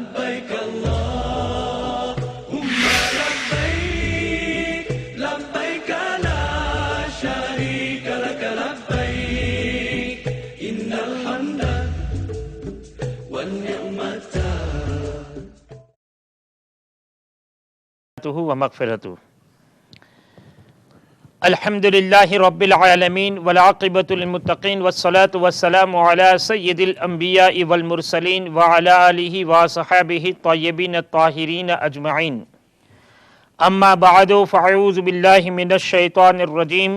لبيك اللهم لبيك لبيك لا شريك لك لبيك إن الحمد والنعمة ومغفرته. الحمد للہ رب العالمین والعاقبۃ للمتقین والصلاة والسلام علی سید الانبیاء والمرسلین وعلی آلہ وصحبہ الطیبین الطاہرین اجمعین. اما بعد فاعوذ باللہ من الشیطان الرجیم.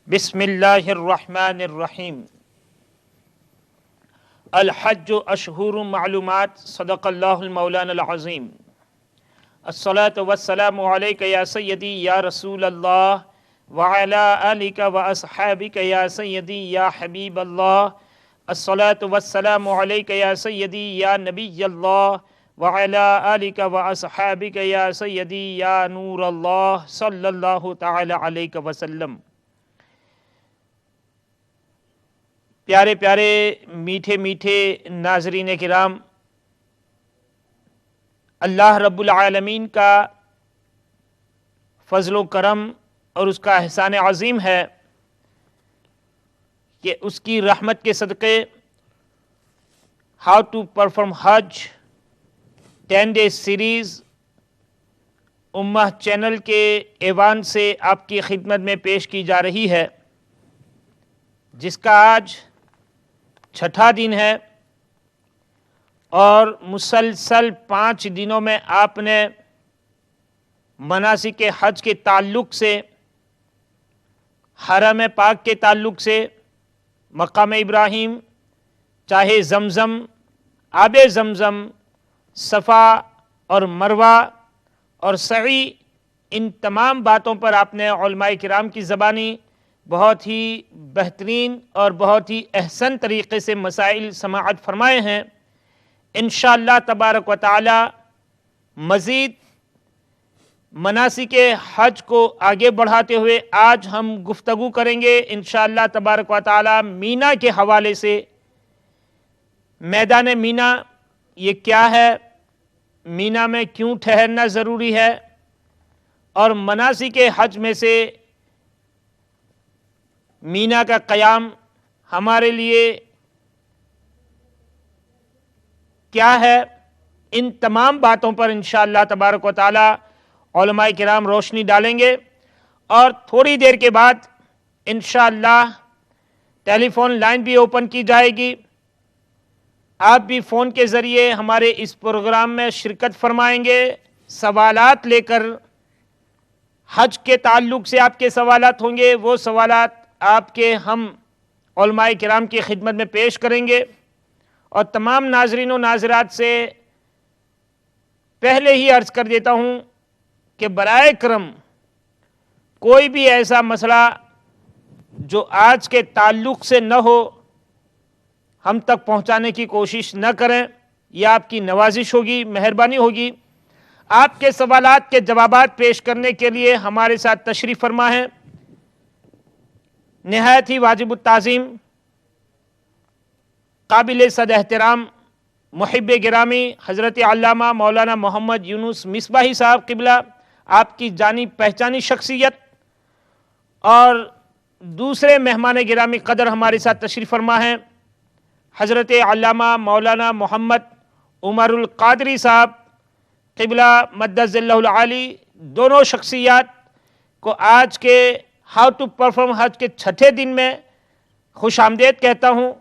بسم اللہ الرحمن الرحیم. الحج اشہر معلومات. صدق اللہ المولانا العظیم. الصلاة والسلام علیک یا سیدی یا رسول اللہ وعلی آلک واصحابک یا سیدی یا حبیب اللہ. الصلاة والسلام علیک یا سیدی یا نبی اللہ وعلی آلک واصحابک یا سیدی یا نور اللہ صلی اللہ تعالی علیہ وسلم. پیارے پیارے میٹھے میٹھے ناظرین کرام، اللہ رب العالمین کا فضل و کرم اور اس کا احسان عظیم ہے کہ اس کی رحمت کے صدقے ہاؤ ٹو پرفارم حج 10 ڈے سیریز امہ چینل کے ایوان سے آپ کی خدمت میں پیش کی جا رہی ہے، جس کا آج 6واں دن ہے اور مسلسل 5 دنوں میں آپ نے مناسک حج کے تعلق سے، حرم پاک کے تعلق سے، مقام ابراہیم، چاہے زمزم، آب زمزم، صفا اور مروہ اور سعی، ان تمام باتوں پر آپ نے علماء کرام کی زبانی بہت ہی بہترین اور بہت ہی احسن طریقے سے مسائل سماعت فرمائے ہیں. انشاءاللہ تبارک و تعالی مزید مناسک حج کو آگے بڑھاتے ہوئے آج ہم گفتگو کریں گے انشاءاللہ تبارک و تعالی مینا کے حوالے سے. میدان مینا یہ کیا ہے، مینا میں کیوں ٹھہرنا ضروری ہے، اور مناسک حج میں سے مینا کا قیام ہمارے لیے کیا ہے. ان تمام باتوں پر انشاءاللہ تبارک و تعالی علماء کرام روشنی ڈالیں گے، اور تھوڑی دیر کے بعد انشاءاللہ ٹیلی فون لائن بھی اوپن کی جائے گی. آپ بھی فون کے ذریعے ہمارے اس پروگرام میں شرکت فرمائیں گے. سوالات لے کر، حج کے تعلق سے آپ کے سوالات ہوں گے، وہ سوالات آپ کے ہم علماء کرام کی خدمت میں پیش کریں گے. اور تمام ناظرین و ناظرات سے پہلے ہی عرض کر دیتا ہوں کہ برائے کرم کوئی بھی ایسا مسئلہ جو آج کے تعلق سے نہ ہو ہم تک پہنچانے کی کوشش نہ کریں. یہ آپ کی نوازش ہوگی، مہربانی ہوگی. آپ کے سوالات کے جوابات پیش کرنے کے لیے ہمارے ساتھ تشریف فرما ہے نہایت ہی واجب التعظیم، قابل صد احترام، محب گرامی حضرت علامہ مولانا محمد یونس مصباحی صاحب قبلہ، آپ کی جانی پہچانی شخصیت. اور دوسرے مہمان گرامی قدر ہمارے ساتھ تشریف فرما ہیں حضرت علامہ مولانا محمد عمر القادری صاحب قبلہ مدد ظلہ العالی. دونوں شخصیات کو آج کے ہاؤ ٹو پرفارم حج کے 6 دن میں خوش آمدید کہتا ہوں،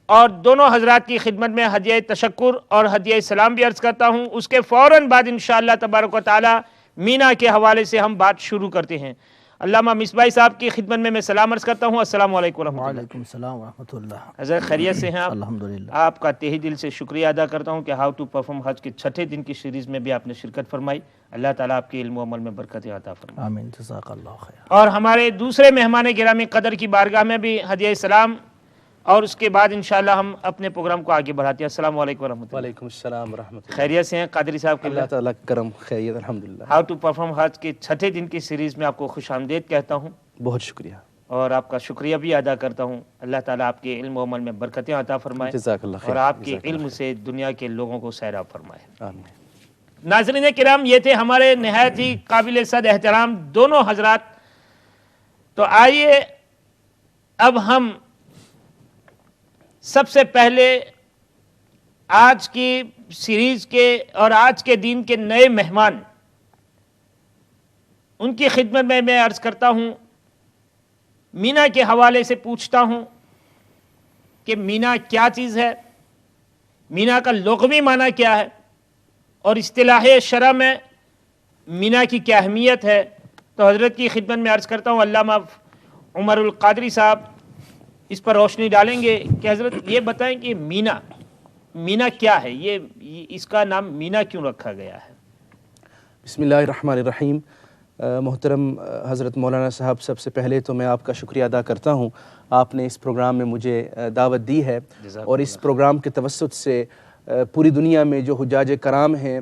اور دونوں حضرات کی خدمت میں ہدیہ تشکر اور ہدیہ سلام بھی عرض کرتا ہوں. اس کے فوراً بعد انشاءاللہ تبارک و تعالی مینا کے حوالے سے ہم بات شروع کرتے ہیں. علامہ مصباحی صاحب کی خدمت میں سلام عرض کرتا ہوں. السلام علیکم ورحمۃ اللہ. وعلیکم السلام ورحمۃ اللہ. حضرت خیریت سے ہیں آپ؟ الحمدللہ. آپ کا تہہ دل سے شکریہ ادا کرتا ہوں کہ ہاؤ ٹو پرفارم حج کے 6 دن کی سیریز میں بھی آپ نے شرکت فرمائی. اللہ تعالیٰ آپ کے علم و عمل میں برکت عطا فرمائے. آمین. جزاک اللہ خیر. اور ہمارے دوسرے مہمان گرامی قدر کی بارگاہ میں بھی ہدیہ سلام، اور اس کے بعد انشاءاللہ ہم اپنے پروگرام کو آگے بڑھاتے ہیں. السلام علیکم ورحمۃ اللہ. وعلیکم السلام ورحمۃ اللہ. خیریت سے ہیں قادری صاحب؟ اللہ تعالیٰ کرم خیریت الحمدللہ. ہاؤ ٹو پرفارم حج کے 6 دن کی سیریز میں آپ کو خوش آمدید کہتا ہوں. بہت شکریہ. اور آپ کا شکریہ بھی ادا کرتا ہوں. اللہ تعالیٰ آپ کے علم و عمل میں برکتیں عطا فرمائے جزاک اللہ خیر. اور آپ کے علم سے دنیا کے لوگوں کو سیراب فرمائے. آمین. ناظرین کرام، یہ تھے ہمارے نہایت ہی قابل صد احترام دونوں حضرات. تو آئیے اب ہم سب سے پہلے آج کی سیریز کے اور آج کے دین کے نئے مہمان ان کی خدمت میں عرض کرتا ہوں، مینا کے حوالے سے پوچھتا ہوں کہ مینا کیا چیز ہے، مینا کا لغوی معنی کیا ہے، اور اصطلاح شرع میں مینا کی کیا اہمیت ہے. تو حضرت کی خدمت میں عرض کرتا ہوں، علامہ عمر القادری صاحب اس پر روشنی ڈالیں گے کہ حضرت یہ بتائیں کہ مینا کیا ہے، یہ اس کا نام مینا کیوں رکھا گیا ہے. بسم اللہ الرحمن الرحیم. محترم حضرت مولانا صاحب، سب سے پہلے تو میں آپ کا شکریہ ادا کرتا ہوں. آپ نے اس پروگرام میں مجھے دعوت دی ہے اور اس پروگرام کے توسط سے پوری دنیا میں جو حجاج کرام ہیں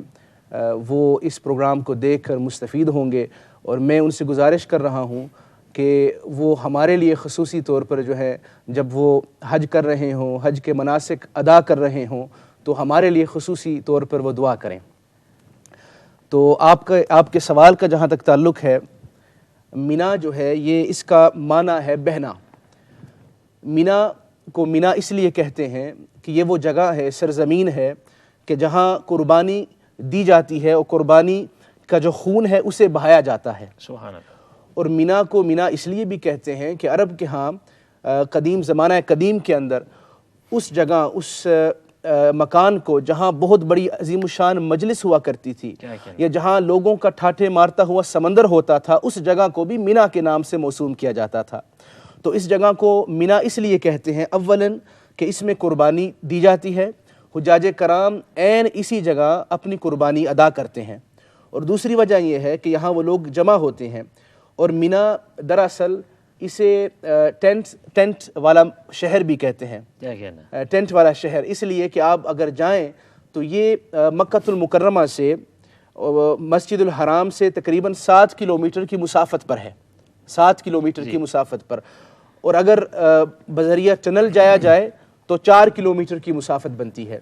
وہ اس پروگرام کو دیکھ کر مستفید ہوں گے، اور میں ان سے گزارش کر رہا ہوں کہ وہ ہمارے لیے خصوصی طور پر جو ہے جب وہ حج کر رہے ہوں، حج کے مناسک ادا کر رہے ہوں، تو ہمارے لیے خصوصی طور پر وہ دعا کریں. تو آپ کے سوال کا جہاں تک تعلق ہے، مینا جو ہے یہ اس کا معنی ہے بہنا. مینا کو مینا اس لیے کہتے ہیں کہ یہ وہ جگہ ہے، سرزمین ہے کہ جہاں قربانی دی جاتی ہے اور قربانی کا جو خون ہے اسے بہایا جاتا ہے. سبحان اللہ. اور مینا کو مینا اس لیے بھی کہتے ہیں کہ عرب کے ہاں قدیم زمانہ قدیم کے اندر اس جگہ، اس مکان کو جہاں بہت بڑی عظیم الشان مجلس ہوا کرتی تھی یا جہاں لوگوں کا ٹھاٹھے مارتا ہوا سمندر ہوتا تھا، اس جگہ کو بھی مینا کے نام سے موسوم کیا جاتا تھا. تو اس جگہ کو مینا اس لیے کہتے ہیں اولاً کہ اس میں قربانی دی جاتی ہے، حجاج کرام عین اسی جگہ اپنی قربانی ادا کرتے ہیں. اور دوسری وجہ یہ ہے کہ یہاں وہ لوگ جمع ہوتے ہیں. اور مینا دراصل اسے ٹینٹ والا شہر بھی کہتے ہیں. کیا کہنا؟ ٹینٹ والا شہر اس لیے کہ آپ اگر جائیں تو یہ مکۃ المکرمہ سے مسجد الحرام سے تقریباً 7 کلومیٹر کی مسافت پر ہے، 7 کلومیٹر کی مسافت پر. اور اگر بذریعہ ٹنل جایا جائے تو 4 کلومیٹر کی مسافت بنتی ہے.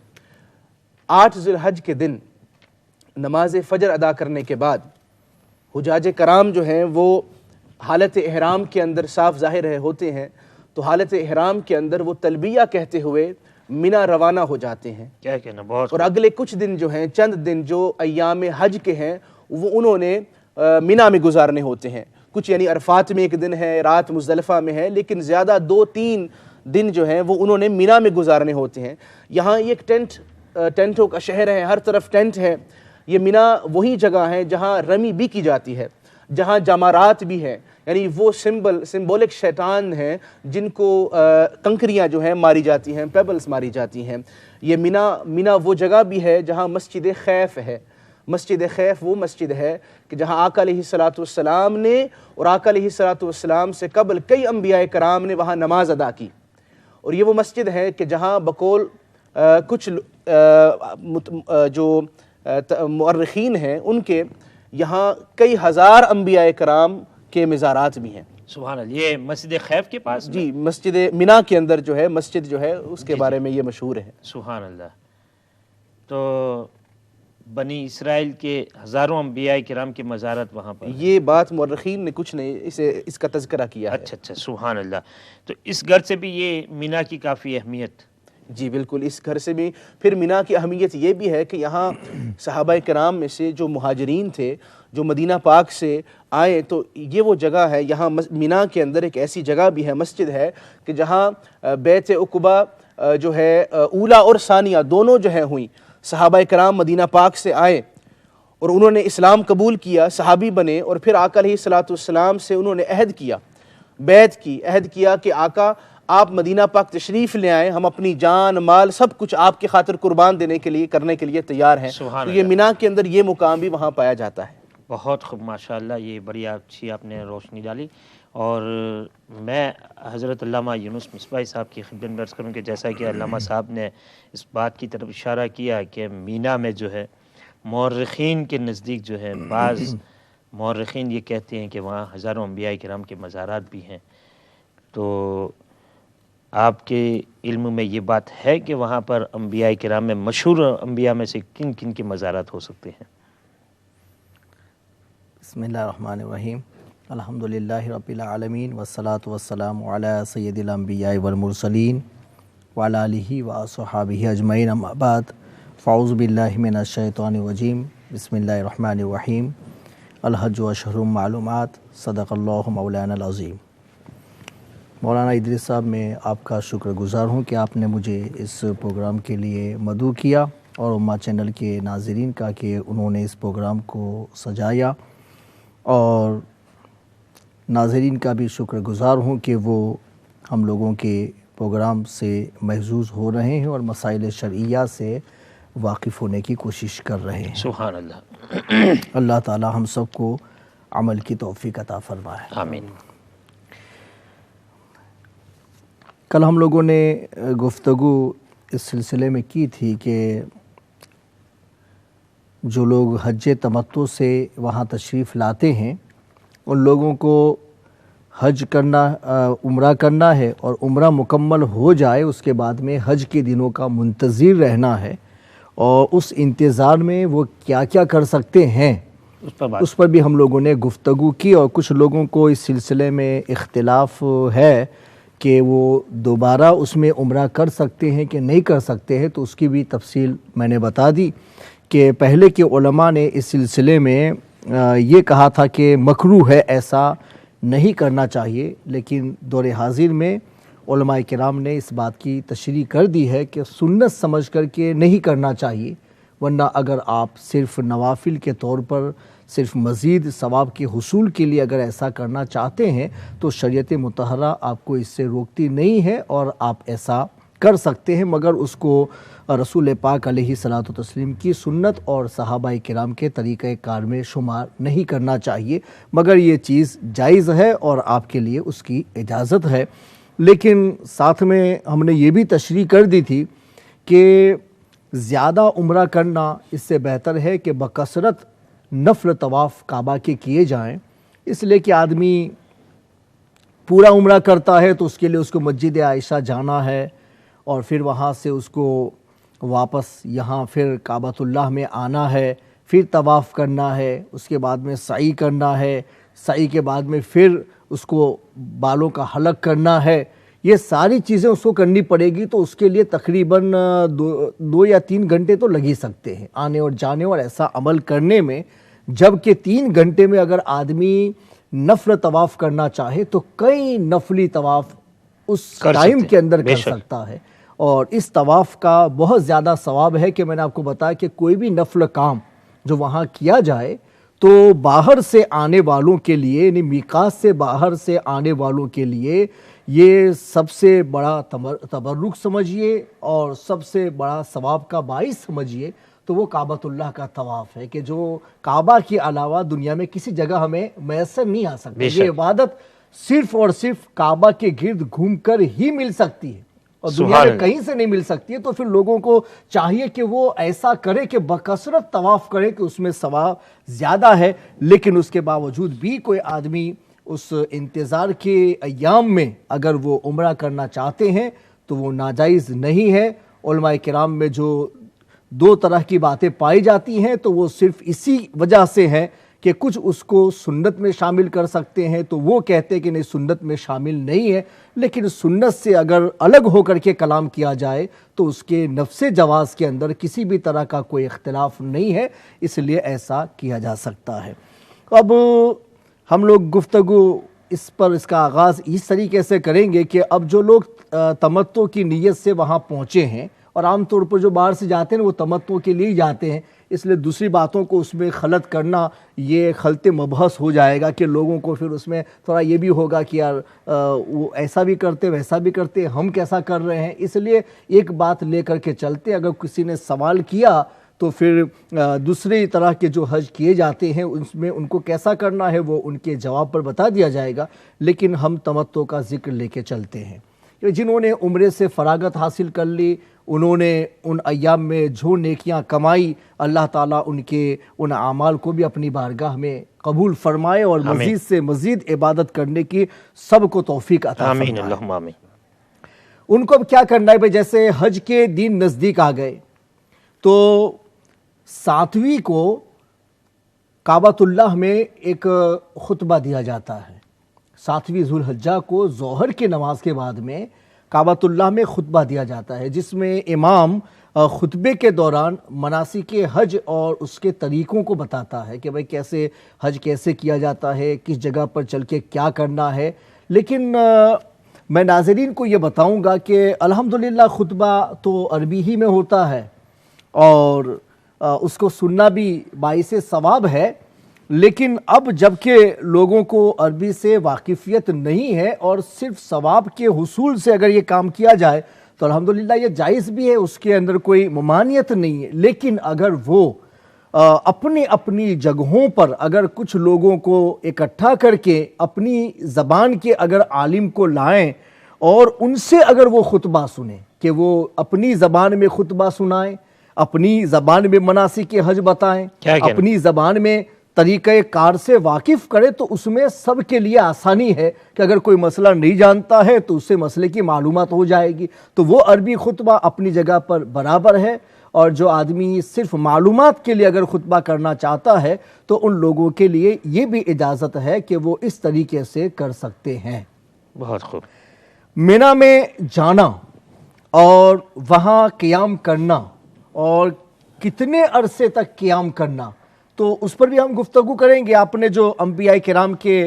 8 ذی الحج کے دن نماز فجر ادا کرنے کے بعد حجاج کرام جو ہیں وہ حالت احرام کے اندر صاف ظاہر ہوتے ہیں، تو حالت احرام کے اندر وہ تلبیہ کہتے ہوئے مینا روانہ ہو جاتے ہیں. کیا کہنا، بہت. اور اگلے کچھ دن جو ہیں، چند دن جو ایام حج کے ہیں، وہ انہوں نے مینا میں گزارنے ہوتے ہیں. کچھ یعنی عرفات میں ایک دن ہے، رات مزدلفہ میں ہے، لیکن زیادہ 2-3 دن جو ہیں وہ انہوں نے مینا میں گزارنے ہوتے ہیں. یہاں ایک ٹینٹوں کا شہر ہے، ہر طرف ٹینٹ ہے. یہ مینا وہی جگہ ہے جہاں رمی بھی کی جاتی ہے، جہاں جمارات بھی ہیں، یعنی وہ سمبولک شیطان ہیں جن کو کنکریاں جو ہیں ماری جاتی ہیں، پیبلز ماری جاتی ہیں. یہ مینا وہ جگہ بھی ہے جہاں مسجد خیف ہے. مسجد خیف وہ مسجد ہے کہ جہاں آقا علیہ الصلوۃ والسلام نے اور آقا علیہ الصلوۃ والسلام سے قبل کئی انبیاء کرام نے وہاں نماز ادا کی. اور یہ وہ مسجد ہے کہ جہاں بقول کچھ جو مؤرخین ہیں ان کے یہاں کئی ہزار انبیاء کرام کے مزارات بھی ہیں. سبحان اللہ. یہ مسجد خیف کے پاس؟ جی، مسجد مینا کے اندر جو ہے مسجد جو ہے اس کے بارے میں یہ مشہور ہے. سبحان اللہ. تو بنی اسرائیل کے ہزاروں انبیاء کرام کے مزارات وہاں پر؟ یہ بات مؤرخین نے کچھ نہیں اس کا تذکرہ کیا ہے. اچھا. سبحان اللہ. تو اس گھر سے بھی یہ مینا کی کافی اہمیت؟ جی بالکل، اس گھر سے بھی. پھر مینا کی اہمیت یہ بھی ہے کہ یہاں صحابہ کرام میں سے جو مہاجرین تھے جو مدینہ پاک سے آئے، تو یہ وہ جگہ ہے. یہاں مینا کے اندر ایک ایسی جگہ بھی ہے، مسجد ہے کہ جہاں بیعت عقبہ جو ہے اولا اور ثانیہ دونوں جو ہیں ہوئیں. صحابہ کرام مدینہ پاک سے آئے اور انہوں نے اسلام قبول کیا، صحابی بنے، اور پھر آقا علیہ الصلوۃ والسلام سے انہوں نے عہد کیا، بیعت کی، عہد کیا کہ آقا آپ مدینہ پاک تشریف لے آئیں، ہم اپنی جان مال سب کچھ آپ کی خاطر قربان دینے کے لیے کرنے کے لیے تیار ہیں. تو یہ مینا کے اندر یہ مقام بھی وہاں پایا جاتا ہے. بہت خوب، ماشاءاللہ. یہ بڑی اچھی آپ نے روشنی ڈالی. اور میں حضرت علامہ یونس مصباحی صاحب کی خدمت میں عرض کروں کہ جیسا کہ علامہ صاحب نے اس بات کی طرف اشارہ کیا کہ مینا میں جو ہے مورخین کے نزدیک جو ہے بعض مورخین یہ کہتے ہیں کہ وہاں ہزاروں انبیاء کرام کے مزارات بھی ہیں. تو آپ کے علم میں یہ بات ہے کہ وہاں پر انبیاء کرام میں مشہور انبیاء میں سے کن کن کے مزارات ہو سکتے ہیں؟ بسم اللہ الرحمن الرحیم، الحمدللہ رب العالمین والصلاة والسلام علی سید الانبیاء والمرسلین وعلی آلہ واصحابہ اجمعین، اما بعد، فاعوذ باللہ من الشیطان الرجیم، بسم اللہ الرحمن الرحیم، الحج اشہر معلومات، صدق اللہ مولانا العظیم۔ مولانا ادریس صاحب، میں آپ کا شکر گزار ہوں کہ آپ نے مجھے اس پروگرام کے لیے مدعو کیا، اور امہ چینل کے ناظرین کا کہ انہوں نے اس پروگرام کو سجایا، اور ناظرین کا بھی شکر گزار ہوں کہ وہ ہم لوگوں کے پروگرام سے محظوظ ہو رہے ہیں اور مسائل شرعیہ سے واقف ہونے کی کوشش کر رہے ہیں۔ سبحان اللہ۔ اللہ تعالی ہم سب کو عمل کی توفیق عطا فرمائے۔ آمین۔ کل ہم لوگوں نے گفتگو اس سلسلے میں کی تھی کہ جو لوگ حج تمتع سے وہاں تشریف لاتے ہیں، ان لوگوں کو حج کرنا، عمرہ کرنا ہے، اور عمرہ مکمل ہو جائے اس کے بعد میں حج کے دنوں کا منتظر رہنا ہے، اور اس انتظار میں وہ کیا کیا کر سکتے ہیں اس پر بھی ہم لوگوں نے گفتگو کی۔ اور کچھ لوگوں کو اس سلسلے میں اختلاف ہے کہ وہ دوبارہ اس میں عمرہ کر سکتے ہیں کہ نہیں کر سکتے ہیں، تو اس کی بھی تفصیل میں نے بتا دی کہ پہلے کے علماء نے اس سلسلے میں یہ کہا تھا کہ مکروہ ہے، ایسا نہیں کرنا چاہیے، لیکن دور حاضر میں علماء کرام نے اس بات کی تشریح کر دی ہے کہ سنت سمجھ کر کے نہیں کرنا چاہیے، ورنہ اگر آپ صرف نوافل کے طور پر صرف مزید ثواب کے حصول کے لیے اگر ایسا کرنا چاہتے ہیں تو شریعت مطہرہ آپ کو اس سے روکتی نہیں ہے، اور آپ ایسا کر سکتے ہیں، مگر اس کو رسول پاک علیہ الصلاۃ والتسلیم کی سنت اور صحابہ کرام کے طریقہ کار میں شمار نہیں کرنا چاہیے، مگر یہ چیز جائز ہے اور آپ کے لیے اس کی اجازت ہے۔ لیکن ساتھ میں ہم نے یہ بھی تشریح کر دی تھی کہ زیادہ عمرہ کرنا اس سے بہتر ہے کہ بکثرت نفل طواف کعبہ کے کیے جائیں، اس لیے کہ آدمی پورا عمرہ کرتا ہے تو اس کے لیے اس کو مسجد عائشہ جانا ہے، اور پھر وہاں سے اس کو واپس یہاں پھر کعبۃ اللہ میں آنا ہے، پھر طواف کرنا ہے، اس کے بعد میں سعی کرنا ہے، سعی کے بعد میں پھر اس کو بالوں کا حلق کرنا ہے، یہ ساری چیزیں اس کو کرنی پڑے گی، تو اس کے لیے تقریباً 2 یا 3 گھنٹے تو لگ ہی سکتے ہیں آنے اور جانے اور ایسا عمل کرنے میں، جبکہ 3 گھنٹے میں اگر آدمی نفل طواف کرنا چاہے تو کئی نفلی طواف اس ٹائم کے اندر کر سکتا ہے، اور اس طواف کا بہت زیادہ ثواب ہے کہ میں نے آپ کو بتایا کہ کوئی بھی نفل کام جو وہاں کیا جائے تو باہر سے آنے والوں کے لیے، یعنی میقات سے باہر سے آنے والوں کے لیے یہ سب سے بڑا تبرک سمجھیے اور سب سے بڑا ثواب کا باعث سمجھیے، تو وہ کعبۃ اللہ کا طواف ہے کہ جو کعبہ کے علاوہ دنیا میں کسی جگہ ہمیں میسر نہیں آ سکتا۔ یہ عبادت صرف اور صرف کعبہ کے گرد گھوم کر ہی مل سکتی ہے، اور دنیا میں کہیں سے نہیں مل سکتی ہے، تو پھر لوگوں کو چاہیے کہ وہ ایسا کرے کہ بکثرت طواف کرے کہ اس میں ثواب زیادہ ہے۔ لیکن اس کے باوجود بھی کوئی آدمی اس انتظار کے ایام میں اگر وہ عمرہ کرنا چاہتے ہیں تو وہ ناجائز نہیں ہے۔ علماء کرام میں جو 2 طرح کی باتیں پائی جاتی ہیں تو وہ صرف اسی وجہ سے ہیں کہ کچھ اس کو سنت میں شامل کر سکتے ہیں، تو وہ کہتے ہیں کہ نہیں سنت میں شامل نہیں ہے، لیکن سنت سے اگر الگ ہو کر کے کلام کیا جائے تو اس کے نفس جواز کے اندر کسی بھی طرح کا کوئی اختلاف نہیں ہے، اس لیے ایسا کیا جا سکتا ہے۔ اب ہم لوگ گفتگو اس پر اس کا آغاز اس طریقے سے کریں گے کہ اب جو لوگ تمتع کی نیت سے وہاں پہنچے ہیں، اور عام طور پر جو باہر سے جاتے ہیں وہ تمتع کے لیے جاتے ہیں، اس لیے دوسری باتوں کو اس میں خلط کرنا یہ خلط مبحث ہو جائے گا کہ لوگوں کو پھر اس میں تھوڑا یہ بھی ہوگا کہ یار وہ ایسا بھی کرتے ویسا بھی کرتے، ہم کیسا کر رہے ہیں۔ اس لیے ایک بات لے کر کے چلتے، اگر کسی نے سوال کیا تو پھر دوسری طرح کے جو حج کیے جاتے ہیں اس میں ان کو کیسا کرنا ہے وہ ان کے جواب پر بتا دیا جائے گا، لیکن ہم تمتع کا ذکر لے کے چلتے ہیں۔ جنہوں نے عمرے سے فراغت حاصل کر لی انہوں نے ان ایام میں جو نیکیاں کمائی، اللہ تعالیٰ ان کے ان اعمال کو بھی اپنی بارگاہ میں قبول فرمائے اور مزید سے مزید عبادت کرنے کی سب کو توفیق عطا فرمائے۔ آمین اللہم آمین۔ ان کو اب کیا کرنا ہے؟ جیسے حج کے دن نزدیک آ گئے تو 7ویں کو کعبۃ اللہ میں ایک خطبہ دیا جاتا ہے۔ 7ویں ذو الحجہ کو ظہر کی نماز کے بعد میں کعبۃ اللہ میں خطبہ دیا جاتا ہے، جس میں امام خطبے کے دوران مناسک حج اور اس کے طریقوں کو بتاتا ہے کہ بھئی کیسے حج کیسے کیا جاتا ہے، کس جگہ پر چل کے کیا کرنا ہے۔ لیکن میں ناظرین کو یہ بتاؤں گا کہ الحمدللہ خطبہ تو عربی ہی میں ہوتا ہے اور اس کو سننا بھی باعث ثواب ہے، لیکن اب جب کہ لوگوں کو عربی سے واقفیت نہیں ہے اور صرف ثواب کے حصول سے اگر یہ کام کیا جائے تو الحمدللہ یہ جائز بھی ہے، اس کے اندر کوئی ممانعت نہیں ہے۔ لیکن اگر وہ اپنی اپنی جگہوں پر اگر کچھ لوگوں کو اکٹھا کر کے اپنی زبان کے اگر عالم کو لائیں اور ان سے اگر وہ خطبہ سنیں کہ وہ اپنی زبان میں خطبہ سنائیں، اپنی زبان میں مناسک حج بتائیں، اپنی زبان میں طریقہ کار سے واقف کرے، تو اس میں سب کے لیے آسانی ہے کہ اگر کوئی مسئلہ نہیں جانتا ہے تو اس سے مسئلے کی معلومات ہو جائے گی۔ تو وہ عربی خطبہ اپنی جگہ پر برابر ہے، اور جو آدمی صرف معلومات کے لیے اگر خطبہ کرنا چاہتا ہے تو ان لوگوں کے لیے یہ بھی اجازت ہے کہ وہ اس طریقے سے کر سکتے ہیں۔ بہت خوب۔ مینا میں جانا اور وہاں قیام کرنا اور کتنے عرصے تک قیام کرنا، تو اس پر بھی ہم گفتگو کریں گے۔ آپ نے جو انبیاء کرام کے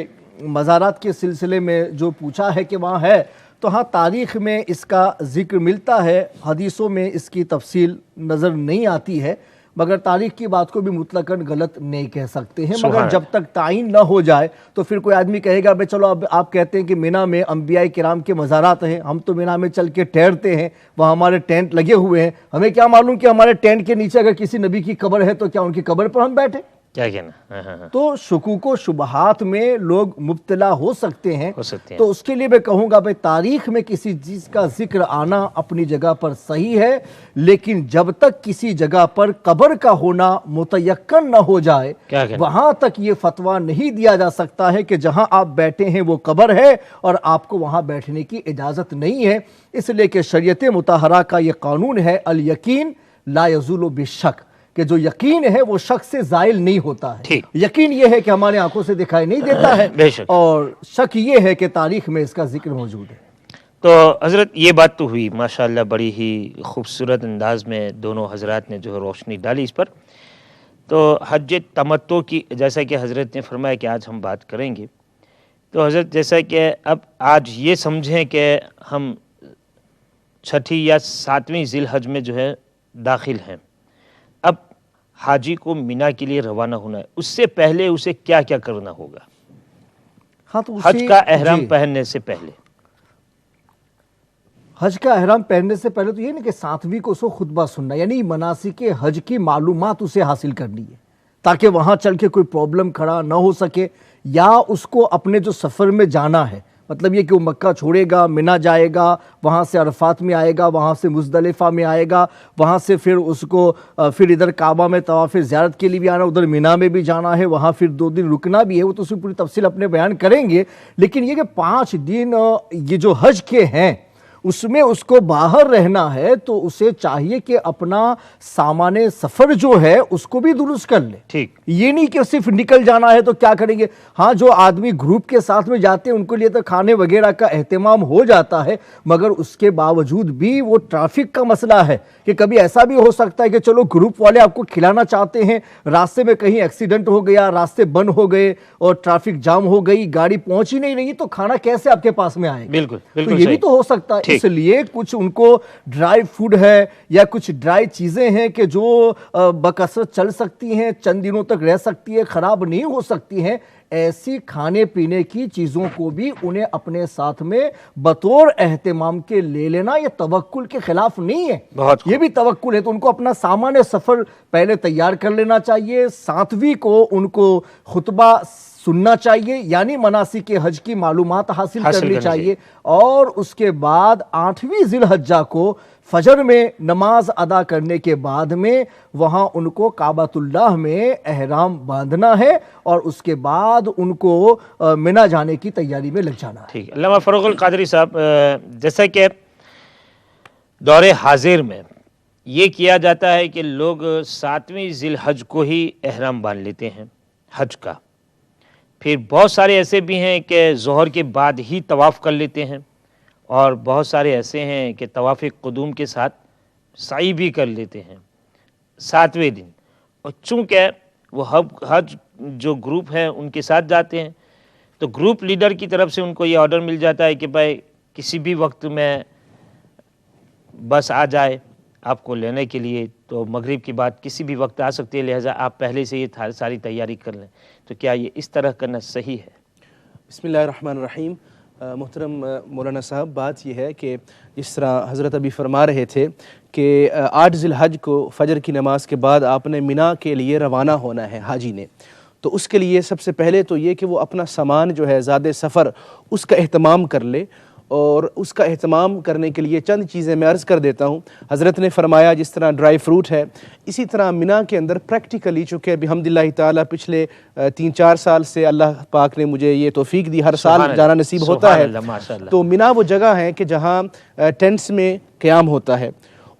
مزارات کے سلسلے میں جو پوچھا ہے کہ وہاں ہے، تو ہاں تاریخ میں اس کا ذکر ملتا ہے، حدیثوں میں اس کی تفصیل نظر نہیں آتی ہے، مگر تاریخ کی بات کو بھی مطلقاً غلط نہیں کہہ سکتے ہیں۔ مگر جب تک تعین نہ ہو جائے تو پھر کوئی آدمی کہے گا بھئی چلو اب آپ کہتے ہیں کہ مینا میں انبیاء کرام کے مزارات ہیں، ہم تو مینا میں چل کے ٹھہرتے ہیں، وہاں ہمارے ٹینٹ لگے ہوئے ہیں، ہمیں کیا معلوم کہ ہمارے ٹینٹ کے نیچے اگر کسی نبی کی قبر ہے تو کیا ان کی قبر پر ہم بیٹھے؟ کیا کہنا؟ تو شکوک و شبہات میں لوگ مبتلا ہو سکتے ہیں۔ تو اس کے لیے میں کہوں گا بھئی تاریخ میں کسی چیز کا ذکر آنا اپنی جگہ پر صحیح ہے، لیکن جب تک کسی جگہ پر قبر کا ہونا متیقن نہ ہو جائے وہاں تک یہ فتویٰ نہیں دیا جا سکتا ہے کہ جہاں آپ بیٹھے ہیں وہ قبر ہے اور آپ کو وہاں بیٹھنے کی اجازت نہیں ہے، اس لیے کہ شریعت مطہرہ کا یہ قانون ہے، الیقین لا یزول بالشک، کہ جو یقین ہے وہ شک سے زائل نہیں ہوتا ہے۔ یقین یہ ہے کہ ہمارے آنکھوں سے دکھائی نہیں دیتا ہے، اور شک یہ ہے کہ تاریخ میں اس کا ذکر موجود ہے۔ تو حضرت یہ بات تو ہوئی ماشاءاللہ، بڑی ہی خوبصورت انداز میں دونوں حضرات نے جو ہے روشنی ڈالی اس پر۔ تو حج تمتع کی جیسا کہ حضرت نے فرمایا کہ آج ہم بات کریں گے، تو حضرت جیسا کہ اب آج یہ سمجھیں کہ ہم 6 یا 7ویں ذی الحج میں جو ہے داخل ہیں، اب حاجی کو مینا کے لیے روانہ ہونا ہے، اس سے پہلے اسے کیا کیا کرنا ہوگا حج کا احرام پہننے سے پہلے؟ حج کا احرام پہننے سے پہلے تو یہ نہیں کہ 7ویں کو اس کو خطبہ سننا، یعنی مناسک حج کی معلومات اسے حاصل کرنی ہے تاکہ وہاں چل کے کوئی پرابلم کھڑا نہ ہو سکے، یا اس کو اپنے جو سفر میں جانا ہے، مطلب یہ کہ وہ مکہ چھوڑے گا، مینا جائے گا، وہاں سے عرفات میں آئے گا، وہاں سے مزدلفہ میں آئے گا، وہاں سے پھر اس کو پھر ادھر کعبہ میں طواف زیارت کے لیے بھی آنا، ادھر مینا میں بھی جانا ہے، وہاں پھر 2 دن رکنا بھی ہے، وہ تو اس کی پوری تفصیل اپنے بیان کریں گے۔ لیکن یہ کہ 5 دن یہ جو حج کے ہیں اس میں اس کو باہر رہنا ہے، تو اسے چاہیے کہ اپنا سامان سفر جو ہے اس کو بھی درست کر لے۔ ٹھیک، یہ نہیں کہ صرف نکل جانا ہے تو کیا کریں گے۔ ہاں جو آدمی گروپ کے ساتھ میں جاتے ہیں ان کے لیے تو کھانے وغیرہ کا اہتمام ہو جاتا ہے، مگر اس کے باوجود بھی وہ ٹریفک کا مسئلہ ہے کہ کبھی ایسا بھی ہو سکتا ہے کہ چلو گروپ والے آپ کو کھلانا چاہتے ہیں، راستے میں کہیں ایکسیڈنٹ ہو گیا، راستے بند ہو گئے اور ٹریفک جام ہو گئی، گاڑی پہنچ ہی نہیں رہی، تو کھانا کیسے آپ کے پاس میں آئے گا؟ بالکل تو یہ بھی تو ہو سکتا ہے۔ اس لیے کچھ ان کو ڈرائی فوڈ ہے یا کچھ ڈرائی چیزیں ہیں کہ جو بکثرت چل سکتی ہیں، چند دنوں تک رہ سکتی ہے، خراب نہیں ہو سکتی ہیں، ایسی کھانے پینے کی چیزوں کو بھی انہیں اپنے ساتھ میں بطور اہتمام کے لے لینا، یہ توکل کے خلاف نہیں ہے، یہ بھی توکل ہے۔ تو ان کو اپنا سامان سفر پہلے تیار کر لینا چاہیے، 7ویں کو ان کو خطبہ سننا چاہیے، یعنی مناسک حج کی معلومات حاصل کرنی چاہیے، اور اس کے بعد 8ویں ذی الحجہ کو فجر میں نماز ادا کرنے کے بعد میں وہاں ان کو کعبۃ اللہ میں احرام باندھنا ہے اور اس کے بعد ان کو منا جانے کی تیاری میں لگ جانا ہے۔ ٹھیک، علامہ فروغ القادری صاحب، جیسا کہ دور حاضر میں یہ کیا جاتا ہے کہ لوگ 7ویں ذی الحج کو ہی احرام باندھ لیتے ہیں حج کا، پھر بہت سارے ایسے بھی ہیں کہ ظہر کے بعد ہی طواف کر لیتے ہیں، اور بہت سارے ایسے ہیں کہ طواف قدوم کے ساتھ سعی بھی کر لیتے ہیں 7ویں دن، اور چونکہ وہ حج جو گروپ ہے ان کے ساتھ جاتے ہیں تو گروپ لیڈر کی طرف سے ان کو یہ آرڈر مل جاتا ہے کہ بھائی کسی بھی وقت میں بس آ جائے آپ کو لینے کے لیے، تو مغرب کے بعد کسی بھی وقت آ سکتے ہیں، لہٰذا آپ پہلے سے یہ ساری تیاری کر لیں۔ تو کیا یہ اس طرح کرنا صحیح ہے؟ بسم اللہ الرحمن الرحیم۔ محترم مولانا صاحب، بات یہ ہے کہ جس طرح حضرت ابھی فرما رہے تھے کہ 8 ذی الحج کو فجر کی نماز کے بعد آپ نے مینا کے لیے روانہ ہونا ہے حاجی نے، تو اس کے لیے سب سے پہلے تو یہ کہ وہ اپنا سامان جو ہے زاد سفر اس کا اہتمام کر لے، اور اس کا اہتمام کرنے کے لیے چند چیزیں میں عرض کر دیتا ہوں۔ حضرت نے فرمایا جس طرح ڈرائی فروٹ ہے، اسی طرح مینا کے اندر پریکٹیکلی، چونکہ بحمداللہ تعالیٰ پچھلے 3-4 سال سے اللہ پاک نے مجھے یہ توفیق دی، ہر سال جانا نصیب ہوتا ہے، تو مینا وہ جگہ ہے کہ جہاں ٹینٹس میں قیام ہوتا ہے،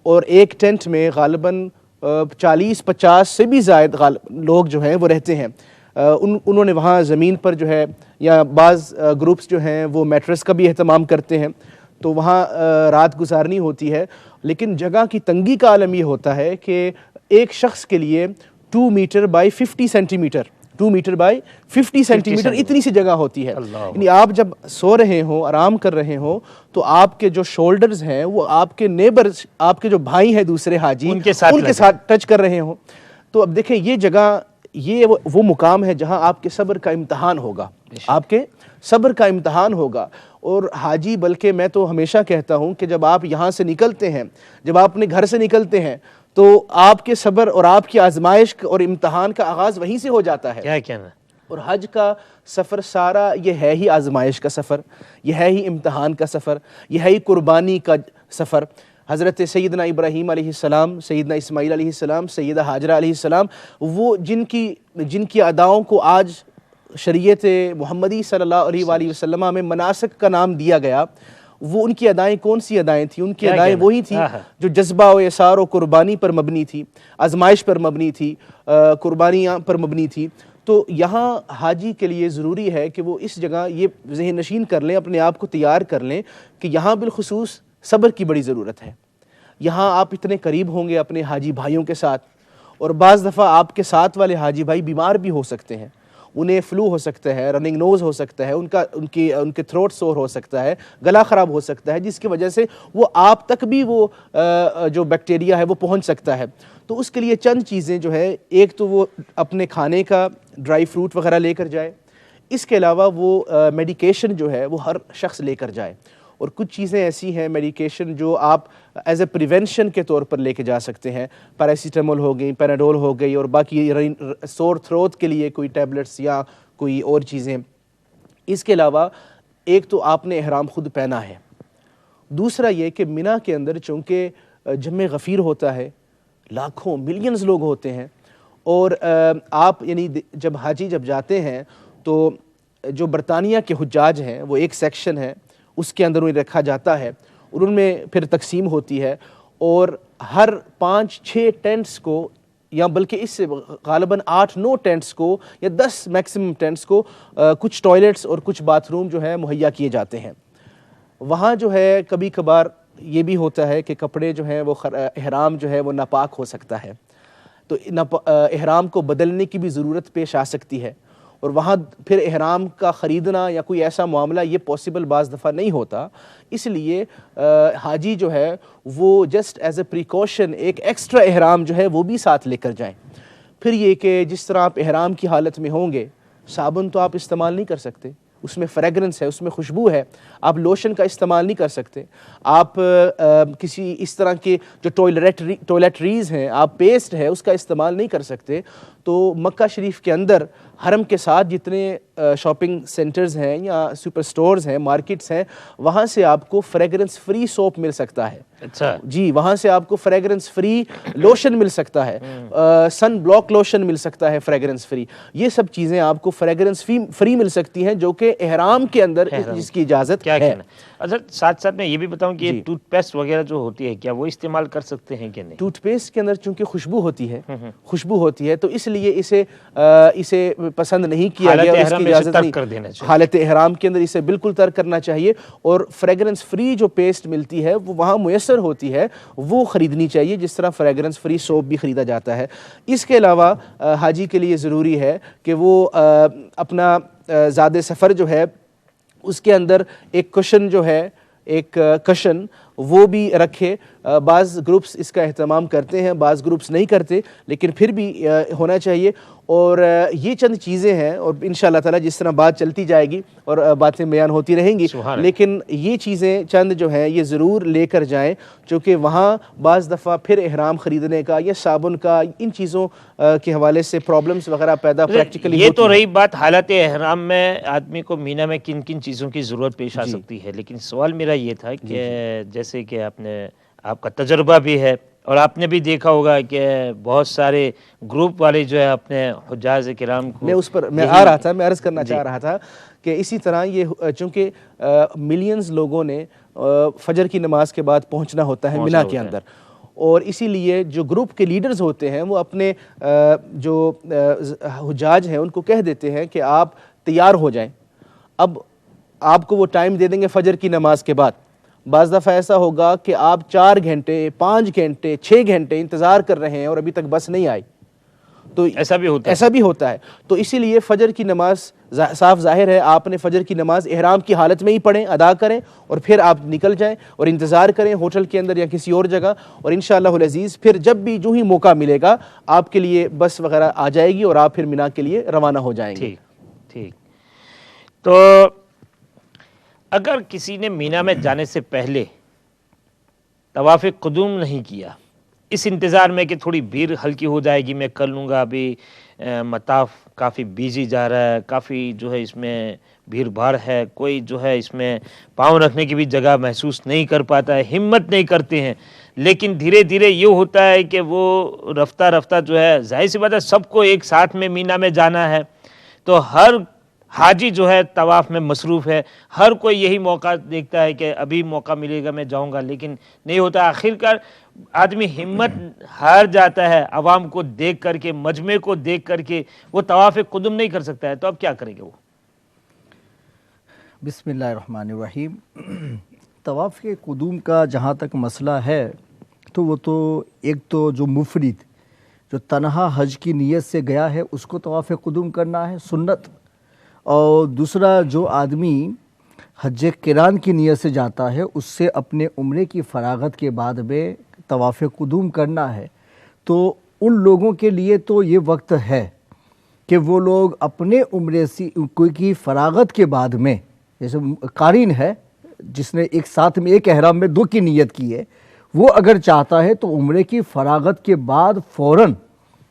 اور ایک ٹینٹ میں غالباً 40-50 سے بھی زائد لوگ جو ہیں وہ رہتے ہیں۔ انہوں نے وہاں زمین پر جو ہے، یا بعض گروپس جو ہیں وہ میٹرس کا بھی اہتمام کرتے ہیں، تو وہاں رات گزارنی ہوتی ہے، لیکن جگہ کی تنگی کا عالم یہ ہوتا ہے کہ ایک شخص کے لیے 2 metre by 50 centimetre 2 metre by 50 centimetre اتنی سی جگہ ہوتی ہے، یعنی آپ جب سو رہے ہوں، آرام کر رہے ہوں، تو آپ کے جو شولڈرز ہیں وہ آپ کے نیبرز، آپ کے جو بھائی ہیں دوسرے حاجی، ان کے ساتھ ٹچ کر رہے ہوں۔ تو اب دیکھیں یہ جگہ، یہ وہ مقام ہے جہاں آپ کے صبر کا امتحان ہوگا، آپ کے صبر کا امتحان ہوگا۔ اور حاجی، بلکہ میں تو ہمیشہ کہتا ہوں کہ جب آپ یہاں سے نکلتے ہیں، جب آپ اپنے گھر سے نکلتے ہیں، تو آپ کے صبر اور آپ کی آزمائش اور امتحان کا آغاز وہیں سے ہو جاتا ہے۔ کیا کہنا؟ اور حج کا سفر سارا یہ ہے ہی آزمائش کا سفر، یہ ہے ہی امتحان کا سفر، یہ ہے ہی قربانی کا سفر۔ حضرت سیدنا ابراہیم علیہ السلام، سیدنا اسماعیل علیہ السلام، سیدہ ہاجرہ علیہ السلام، وہ جن کی اداؤں کو آج شریعت محمدی صلی اللہ علیہ وآلہ وسلم میں مناسک کا نام دیا گیا، وہ ان کی ادائیں کون سی ادائیں تھیں؟ ان کی ادائیں وہی تھیں جو جذبہ و اثار و قربانی پر مبنی تھی، آزمائش پر مبنی تھی، قربانیاں پر مبنی تھی۔ تو یہاں حاجی کے لیے ضروری ہے کہ وہ اس جگہ یہ ذہن نشین کر لیں، اپنے آپ کو تیار کر لیں کہ یہاں بالخصوص صبر کی بڑی ضرورت ہے۔ یہاں آپ اتنے قریب ہوں گے اپنے حاجی بھائیوں کے ساتھ، اور بعض دفعہ آپ کے ساتھ والے حاجی بھائی بیمار بھی ہو سکتے ہیں، انہیں فلو ہو سکتا ہے، رننگ نوز ہو سکتا ہے، ان کے تھروٹ سور ہو سکتا ہے، گلا خراب ہو سکتا ہے، جس کی وجہ سے وہ آپ تک بھی وہ جو بیکٹیریا ہے وہ پہنچ سکتا ہے۔ تو اس کے لیے چند چیزیں جو ہے، ایک تو وہ اپنے کھانے کا ڈرائی فروٹ وغیرہ لے کر جائے، اس کے علاوہ وہ میڈیکیشن جو ہے وہ ہر شخص لے کر جائے، اور کچھ چیزیں ایسی ہیں میڈیکیشن جو آپ ایز اے پریونشن کے طور پر لے کے جا سکتے ہیں، پیراسیٹامول ہو گئی، پیناڈول ہو گئی، اور باقی سور تھروٹ کے لیے کوئی ٹیبلٹس یا کوئی اور چیزیں۔ اس کے علاوہ ایک تو آپ نے احرام خود پہنا ہے، دوسرا یہ کہ مینا کے اندر چونکہ جمع غفیر ہوتا ہے، لاکھوں ملینز لوگ ہوتے ہیں، اور آپ یعنی جب حاجی جب جاتے ہیں تو جو برطانیہ کے حجاج ہیں وہ ایک سیکشن ہے، اس کے اندر انہیں رکھا جاتا ہے، اور ان میں پھر تقسیم ہوتی ہے، اور ہر 5-6 ٹینٹس کو، یا بلکہ اس سے غالباً 8-9 ٹینٹس کو یا 10 میکسیمم ٹینٹس کو کچھ ٹوائلٹس اور کچھ باتھ روم جو ہے مہیا کیے جاتے ہیں۔ وہاں جو ہے کبھی کبھار یہ بھی ہوتا ہے کہ کپڑے جو ہیں وہ احرام جو ہے وہ ناپاک ہو سکتا ہے، تو احرام کو بدلنے کی بھی ضرورت پیش آ سکتی ہے، اور وہاں پھر احرام کا خریدنا یا کوئی ایسا معاملہ یہ پاسبل بعض دفعہ نہیں ہوتا۔ اس لیے حاجی جو ہے وہ جسٹ ایز اے پریکاشن ایک ایکسٹرا احرام جو ہے وہ بھی ساتھ لے کر جائیں۔ پھر یہ کہ جس طرح آپ احرام کی حالت میں ہوں گے، صابن تو آپ استعمال نہیں کر سکتے، اس میں فریگرنس ہے، اس میں خوشبو ہے، آپ لوشن کا استعمال نہیں کر سکتے، آپ کسی اس طرح کے جو ٹوائلٹریز ہیں، آپ پیسٹ ہے اس کا استعمال نہیں کر سکتے۔ تو مکہ شریف کے اندر حرم کے ساتھ جتنے شاپنگ سینٹرز ہیں یا سپر سٹورز ہیں، مارکیٹس ہیں، وہاں سے آپ کو فریگرنس فری سوپ مل سکتا ہے. اچھا جی، وہاں سے آپ کو فریگرنس فری لوشن مل سکتا ہے، سن بلاک لوشن مل سکتا ہے فریگرنس فری. یہ سب چیزیں آپ کو فریگرنس فری مل سکتی ہیں جو کہ احرام کے اندر جس کی اجازت کیا ہے. کہنا؟ اچھا ساتھ ساتھ میں یہ بھی بتاؤں کہ یہ ٹوتھ پیسٹ وغیرہ جو ہوتی ہے کیا وہ استعمال کر سکتے ہیں کہ نہیں؟ ٹوتھ پیسٹ کے اندر چونکہ خوشبو ہوتی ہے تو اس لیے اسے پسند نہیں کیا گیا، اس کی اجازت نہیں. حالت احرام کے اندر اسے بالکل ترک کرنا چاہیے، اور فریگرنس فری جو پیسٹ ملتی ہے وہ وہاں میسر ہوتی ہے، وہ خریدنی چاہیے، جس طرح فریگرنس فری سوپ بھی خریدا جاتا ہے. اس کے علاوہ حاجی کے لیے ضروری ہے کہ وہ اپنا زاد سفر جو ہے اس کے اندر ایک کشن جو ہے، ایک کشن وہ بھی رکھے. بعض گروپس اس کا اہتمام کرتے ہیں، بعض گروپس نہیں کرتے، لیکن پھر بھی ہونا چاہیے. اور یہ چند چیزیں ہیں، اور انشاءاللہ تعالی جس طرح بات چلتی جائے گی اور باتیں بیان ہوتی رہیں گی، لیکن یہ چیزیں چند جو ہیں یہ ضرور لے کر جائیں، چونکہ وہاں بعض دفعہ پھر احرام خریدنے کا یا صابن کا ان چیزوں کے حوالے سے پرابلمز وغیرہ پیدا پریکٹیکلی. یہ تو رہی بات حالت احرام میں آدمی کو مینا میں کن کن چیزوں کی ضرورت پیش آ سکتی ہے. لیکن سوال میرا یہ تھا کہ جیسے کہ آپ کا تجربہ بھی ہے اور آپ نے بھی دیکھا ہوگا کہ بہت سارے گروپ والے جو ہے اپنے حجاج کرام کو میں عرض کرنا چاہ رہا تھا کہ اسی طرح یہ چونکہ ملینز لوگوں نے فجر کی نماز کے بعد پہنچنا ہوتا ہے مینا کے اندر، اور اسی لیے جو گروپ کے لیڈرز ہوتے ہیں وہ اپنے جو حجاج ہیں ان کو کہہ دیتے ہیں کہ آپ تیار ہو جائیں. اب آپ کو وہ ٹائم دے دیں گے فجر کی نماز کے بعد. بعض دفعہ ایسا ہوگا کہ آپ 4 گھنٹے 5 گھنٹے 6 گھنٹے انتظار کر رہے ہیں اور ابھی تک بس نہیں آئی، تو ایسا بھی ہوتا ہے. تو اسی لیے فجر کی نماز صاف ظاہر ہے آپ نے فجر کی نماز احرام کی حالت میں ہی پڑھیں، ادا کریں، اور پھر آپ نکل جائیں اور انتظار کریں ہوٹل کے اندر یا کسی اور جگہ، اور انشاءاللہ العزیز پھر جب بھی جو ہی موقع ملے گا آپ کے لیے بس وغیرہ آ جائے گی اور آپ پھر مینا کے لیے روانہ ہو جائیں گے. ٹھیک. تو اگر کسی نے مینا میں جانے سے پہلے طواف قدوم نہیں کیا، اس انتظار میں کہ تھوڑی بھیڑ ہلکی ہو جائے گی میں کر لوں گا، ابھی مطاف کافی بیزی جا رہا ہے، کافی جو ہے اس میں بھیڑ بھاڑ ہے، کوئی جو ہے اس میں پاؤں رکھنے کی بھی جگہ محسوس نہیں کر پاتا ہے، ہمت نہیں کرتے ہیں، لیکن دھیرے دھیرے یہ ہوتا ہے کہ وہ رفتہ رفتہ جو ہے ظاہر سی بات ہے سب کو ایک ساتھ میں مینا میں جانا ہے، تو ہر حاجی جو ہے طواف میں مصروف ہے، ہر کوئی یہی موقع دیکھتا ہے کہ ابھی موقع ملے گا میں جاؤں گا، لیکن نہیں ہوتا. آخر کار آدمی ہمت ہار جاتا ہے عوام کو دیکھ کر کے، مجمع کو دیکھ کر کے، وہ طواف قدم نہیں کر سکتا ہے. تو اب کیا کرے گا وہ؟ بسم اللہ الرحمن الرحیم. طواف قدوم کا جہاں تک مسئلہ ہے تو وہ تو ایک تو جو مفرد جو تنہا حج کی نیت سے گیا ہے اس کو طواف قدوم کرنا ہے سنت، اور دوسرا جو آدمی حج قران کی نیت سے جاتا ہے اس سے اپنے عمرے کی فراغت کے بعد میں طواف قدوم کرنا ہے. تو ان لوگوں کے لیے تو یہ وقت ہے کہ وہ لوگ اپنے عمرے کی فراغت کے بعد میں، جیسے قارین ہے جس نے ایک ساتھ میں ایک احرام میں 2 کی نیت کی ہے، وہ اگر چاہتا ہے تو عمرے کی فراغت کے بعد فوراً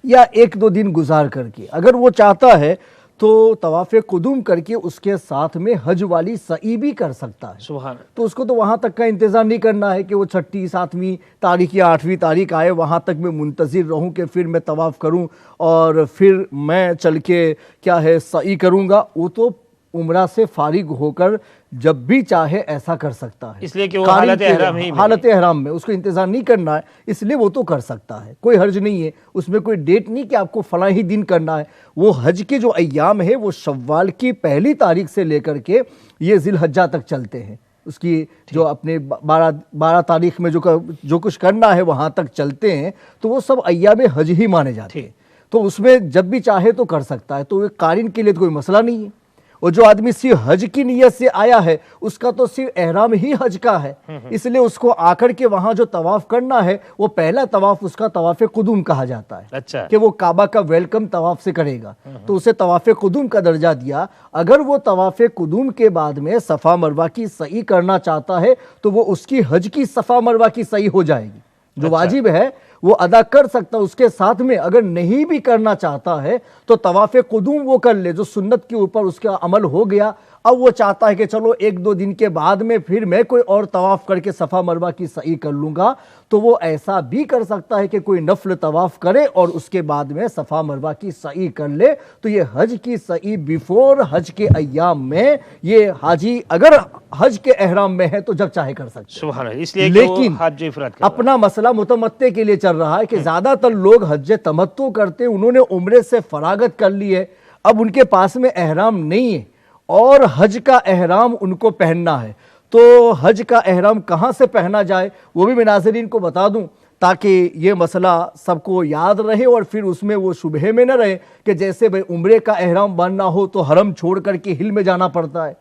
یا 1-2 دن گزار کر کے اگر وہ چاہتا ہے تو طواف قدوم کر کے اس کے ساتھ میں حج والی سعی بھی کر سکتا ہے. سبحان. تو اس کو تو وہاں تک کا انتظار نہیں کرنا ہے کہ وہ 6ٹھی 7ویں تاریخ یا 8ویں تاریخ آئے، وہاں تک میں منتظر رہوں کہ پھر میں طواف کروں اور پھر میں چل کے کیا ہے سعی کروں گا. وہ تو عمرہ سے فارغ ہو کر جب بھی چاہے ایسا کر سکتا ہے، اس لیے کہ وہ حالت احرام میں اس کو انتظار نہیں کرنا ہے، اس لیے وہ تو کر سکتا ہے، کوئی حرج نہیں ہے. اس میں کوئی ڈیٹ نہیں کہ آپ کو فلاں ہی دن کرنا ہے. وہ حج کے جو ایام ہے وہ شوال کی 1 تاریخ سے لے کر کے یہ ذی الحجہ تک چلتے ہیں. اس کی جو اپنے 12 تاریخ میں جو کچھ کرنا ہے وہاں تک چلتے ہیں، تو وہ سب ایام حج ہی مانے جاتے ہیں. تو اس میں جب بھی چاہے تو کر سکتا ہے. تو ایک قارن کے لیے تو کوئی مسئلہ نہیں ہے. اور جو آدمی صرف حج کی نیت سے آیا ہے اس کا تو صرف احرام ہی حج کا ہے، اس لیے اس کو آ کر کے وہاں جو طواف کرنا ہے وہ پہلا طواف اس کا طواف قدوم کہا جاتا ہے. اچھا. کہ وہ کعبہ کا ویلکم طواف سے کرے گا تو اسے طواف قدوم کا درجہ دیا. اگر وہ طواف قدوم کے بعد میں صفا مروہ کی سعی کرنا چاہتا ہے تو وہ اس کی حج کی صفا مروہ کی سعی ہو جائے گی. جو واجب ہے وہ ادا کر سکتا ہے. اس کے ساتھ میں اگر نہیں بھی کرنا چاہتا ہے تو طواف قدوم وہ کر لے, جو سنت کے اوپر اس کا عمل ہو گیا. اب وہ چاہتا ہے کہ چلو 1-2 دن کے بعد میں پھر میں کوئی اور طواف کر کے صفا مروہ کی سعی کر لوں گا, تو وہ ایسا بھی کر سکتا ہے کہ کوئی نفل طواف کرے اور اس کے بعد میں صفا مروہ کی سعی کر لے. تو یہ حج کی سعی بیفور حج کے ایام میں, یہ حاجی اگر حج کے احرام میں ہے تو جب چاہے کر سکتے. سبحان اللہ. اس لیے لیکن حج افراد کر رہا ہے. اپنا مسئلہ متمتع کے لیے چل رہا ہے کہ زیادہ تر لوگ حج تمتع کرتے ہیں, انہوں نے عمرے سے فراغت کر لی ہے, اب ان کے پاس میں احرام نہیں ہے اور حج کا احرام ان کو پہننا ہے. تو حج کا احرام کہاں سے پہنا جائے وہ بھی میں ناظرین کو بتا دوں تاکہ یہ مسئلہ سب کو یاد رہے اور پھر اس میں وہ شبہے میں نہ رہے کہ جیسے بھئی عمرے کا احرام باندھنا ہو تو حرم چھوڑ کر کے ہل میں جانا پڑتا ہے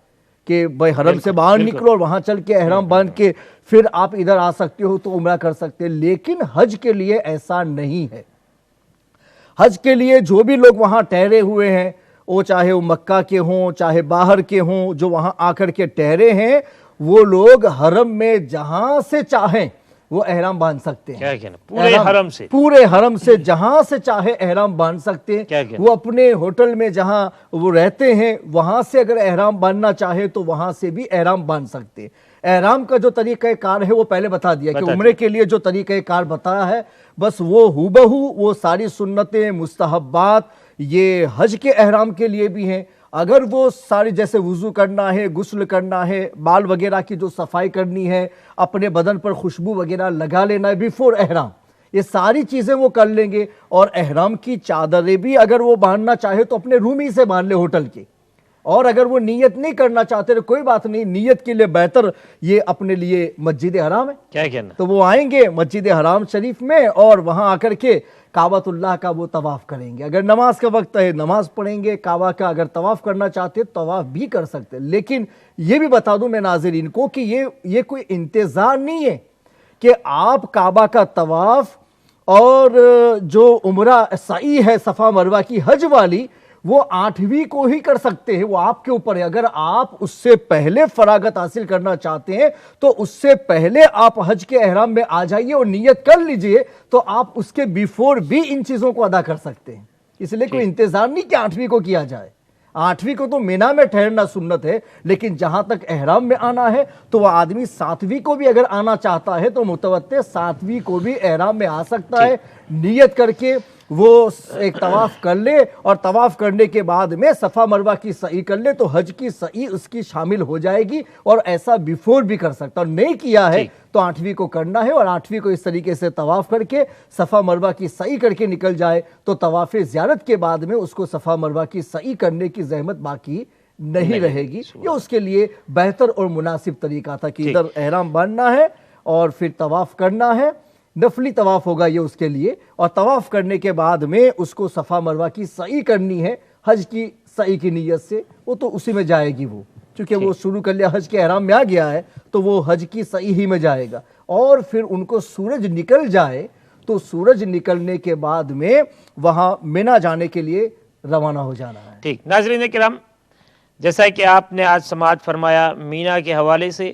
کہ بھئی حرم سے باہر نکلو اور وہاں چل کے احرام باندھ کے پھر آپ ادھر آ سکتے ہو تو عمرہ کر سکتے ہیں. لیکن حج کے لیے ایسا نہیں ہے. حج کے لیے جو بھی لوگ وہاں ٹھہرے ہوئے ہیں, وہ چاہے وہ مکہ کے ہوں چاہے باہر کے ہوں, جو وہاں آ کر کے ٹھہرے ہیں, وہ لوگ حرم میں جہاں سے چاہیں وہ احرام باندھ سکتے ہیں. کیا کہنا, پورے حرم سے, پورے حرم سے جہاں سے چاہے احرام باندھ سکتے ہیں. وہ اپنے ہوٹل میں جہاں وہ رہتے ہیں وہاں سے اگر احرام باندھنا چاہے تو وہاں سے بھی احرام باندھ سکتے ہیں. احرام کا جو طریقہ کار ہے وہ پہلے بتا دیا کہ عمرے کے لیے جو طریقہ کار بتایا ہے بس وہ ہو وہ ساری سنتیں مستحبات یہ حج کے احرام کے لیے بھی ہیں. اگر وہ ساری جیسے وضو کرنا ہے, غسل کرنا ہے, بال وغیرہ کی جو صفائی کرنی ہے, اپنے بدن پر خوشبو وغیرہ لگا لینا ہے بیفور احرام, یہ ساری چیزیں وہ کر لیں گے. اور احرام کی چادریں بھی اگر وہ باندھنا چاہے تو اپنے روم ہی سے باندھ لے ہوٹل کے, اور اگر وہ نیت نہیں کرنا چاہتے تو کوئی بات نہیں, نیت کے لیے بہتر یہ اپنے لیے مسجد حرام ہے. کیا کہنا, تو وہ آئیں گے مسجد حرام شریف میں اور وہاں آ کر کے کعبۃ اللہ کا وہ طواف کریں گے. اگر نماز کا وقت ہے نماز پڑھیں گے, کعبہ کا اگر طواف کرنا چاہتے طواف بھی کر سکتے. لیکن یہ بھی بتا دوں میں ناظرین کو کہ یہ کوئی انتظار نہیں ہے کہ آپ کعبہ کا طواف اور جو عمرہ سعی ہے صفا مروہ کی حج والی وہ 8ویں کو ہی کر سکتے ہیں, وہ آپ کے اوپر ہے. اگر آپ اس سے پہلے فراغت حاصل کرنا چاہتے ہیں تو اس سے پہلے آپ حج کے احرام میں آ جائیے اور نیت کر لیجئے, تو آپ اس کے بیفور بھی ان چیزوں کو ادا کر سکتے ہیں. اس لیے کوئی انتظار نہیں کہ 8ویں کو کیا جائے. 8ویں کو تو مینا میں ٹھہرنا سنت ہے, لیکن جہاں تک احرام میں آنا ہے تو وہ آدمی 7ویں کو بھی اگر آنا چاہتا ہے تو متواتر 7ویں کو بھی احرام میں آ سکتا ہے, نیت کر کے وہ ایک طواف کر لے اور طواف کرنے کے بعد میں صفا مروہ کی سعی کر لے تو حج کی سعی اس کی شامل ہو جائے گی. اور ایسا بیفور بھی کر سکتا, اور نہیں کیا ہے تو 8ویں کو کرنا ہے, اور 8ویں کو اس طریقے سے طواف کر کے صفا مروہ کی سعی کر کے نکل جائے تو طواف زیارت کے بعد میں اس کو صفا مروہ کی سعی کرنے کی زحمت باقی نہیں رہے گی. یہ اس کے لیے بہتر اور مناسب طریقہ تھا کہ ادھر احرام باندھنا ہے اور پھر طواف کرنا ہے, نفلی طواف ہوگا یہ اس کے لیے, اور طواف کرنے کے بعد میں اس کو صفا مروہ کی سعی کرنی ہے حج کی سعی کی نیت سے, وہ تو اسی میں جائے گی. وہ چونکہ وہ شروع کر لیا حج کے احرام میں آ گیا ہے تو وہ حج کی سعی ہی میں جائے گا. اور پھر ان کو سورج نکل جائے تو سورج نکلنے کے بعد میں وہاں مینا جانے کے لیے روانہ ہو جانا ہے. ٹھیک. ناظرین کرام, جیسا کہ آپ نے آج سماعت فرمایا مینا کے حوالے سے,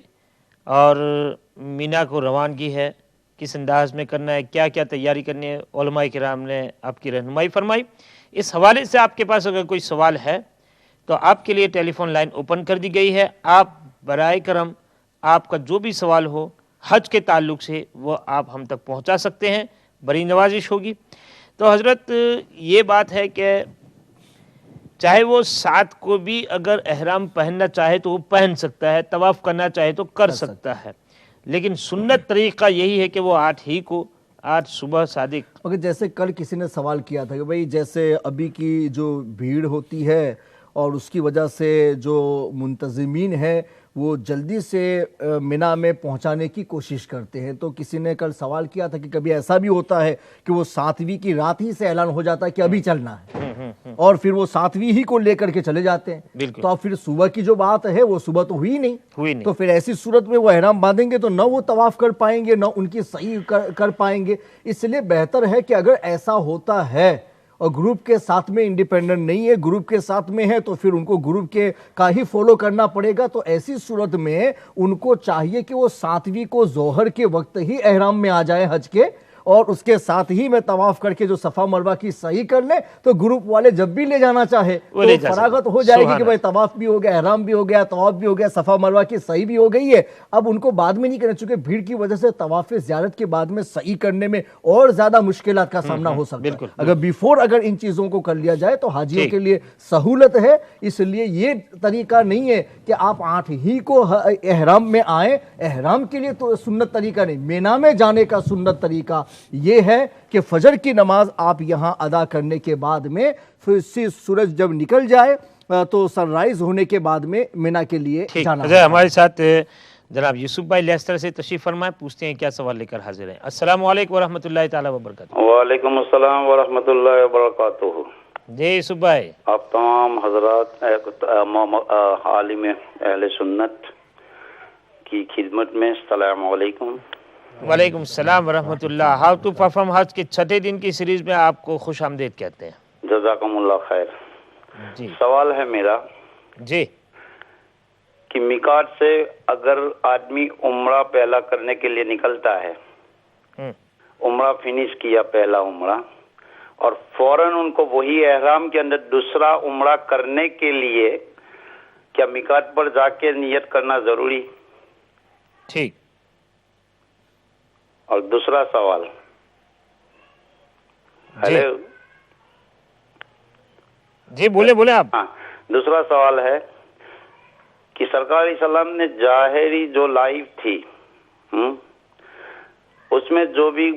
اور مینا کو روانگی ہے کس انداز میں کرنا ہے, کیا کیا تیاری کرنی ہے, علماء کرام نے آپ کی رہنمائی فرمائی. اس حوالے سے آپ کے پاس اگر کوئی سوال ہے تو آپ کے لیے ٹیلی فون لائن اوپن کر دی گئی ہے. آپ برائے کرم آپ کا جو بھی سوال ہو حج کے تعلق سے وہ آپ ہم تک پہنچا سکتے ہیں, بڑی نوازش ہوگی. تو حضرت یہ بات ہے کہ چاہے وہ 7 کو بھی اگر احرام پہننا چاہے تو وہ پہن سکتا ہے, طواف کرنا چاہے تو کر سکتا ہے, لیکن سنت طریقہ یہی ہے کہ وہ 8 ہی کو, 8 صبح صادق. مگر جیسے کل کسی نے سوال کیا تھا کہ بھئی جیسے ابھی کی جو بھیڑ ہوتی ہے اور اس کی وجہ سے جو منتظمین ہیں وہ جلدی سے مینا میں پہنچانے کی کوشش کرتے ہیں, تو کسی نے کل سوال کیا تھا کہ کبھی ایسا بھی ہوتا ہے کہ وہ 7ویں کی رات ہی سے اعلان ہو جاتا ہے کہ ابھی چلنا ہے اور پھر وہ 7ویں ہی کو لے کر کے چلے جاتے ہیں. تو اب پھر صبح کی جو بات ہے وہ صبح تو ہوئی نہیں, تو پھر ایسی صورت میں وہ احرام باندھیں گے تو نہ وہ طواف کر پائیں گے نہ ان کی سعی کر پائیں گے. اس لیے بہتر ہے کہ اگر ایسا ہوتا ہے اور گروپ کے ساتھ میں انڈیپینڈنٹ نہیں ہے, گروپ کے ساتھ میں ہے, تو پھر ان کو گروپ کے کا ہی فالو کرنا پڑے گا. تو ایسی صورت میں ان کو چاہیے کہ وہ 7ویں کو ظہر کے وقت ہی احرام میں آ جائے حج کے, اور اس کے ساتھ ہی میں طواف کر کے جو صفا مروہ کی سعی کر لیں تو گروپ والے جب بھی لے جانا چاہے تو فراغت ہو جائے گی کہ بھائی طواف بھی ہو گیا، احرام بھی ہو گیا، طواف بھی ہو گیا، صفا مروہ کی سعی بھی ہو گئی ہے. اب ان کو بعد میں نہیں کرنا، چونکہ بھیڑ کی وجہ سے طواف زیارت کے بعد میں سعی کرنے میں اور زیادہ مشکلات کا سامنا ہو سکتا ہے. اگر بیفور اگر ان چیزوں کو کر لیا جائے تو حاجیوں کے لیے سہولت ہے. اس لیے یہ طریقہ نہیں ہے کہ آپ 8 ہی کو احرام میں آئیں. احرام کے لیے تو سنت طریقہ نہیں، مینا میں جانے کا سنت طریقہ یہ ہے کہ فجر کی نماز آپ یہاں ادا کرنے کے بعد میں پھر سورج جب نکل جائے تو سن رائز ہونے کے بعد میں مینا کے لیے جانا ہے. ہمارے ساتھ جناب یوسف بھائی لیسٹر سے تشریف فرمائے، پوچھتے ہیں کیا سوال لے کر حاضر ہیں. السلام علیکم ورحمۃ اللہ تعالیٰ وبرکاتہ. وعلیکم السلام ورحمۃ اللہ وبرکاتہ. جی یوسف بھائی. آپ تمام حضرات عالم اہل سنت کی خدمت میں السلام علیکم. وعلیکم السلام ورحمۃ اللہ. ہاؤ ٹو پرفارم حج کے 6 دن کی سیریز میں آپ کو خوش آمدید کہتے ہیں. جزاکم اللہ خیر. جی سوال ہے میرا جی کہ میقات سے اگر آدمی عمرہ پہلا کرنے کے لیے نکلتا ہے، عمرہ فنش کیا پہلا عمرہ، اور فوراً ان کو وہی احرام کے اندر دوسرا عمرہ کرنے کے لیے کیا میقات پر جا کے نیت کرنا ضروری؟ ٹھیک. اور دوسرا سوال ہیلو جی بولے آپ. ہاں، دوسرا سوال ہے کہ سرکار علیہ السلام نے ظاہری جو لائف تھی اس میں جو بھی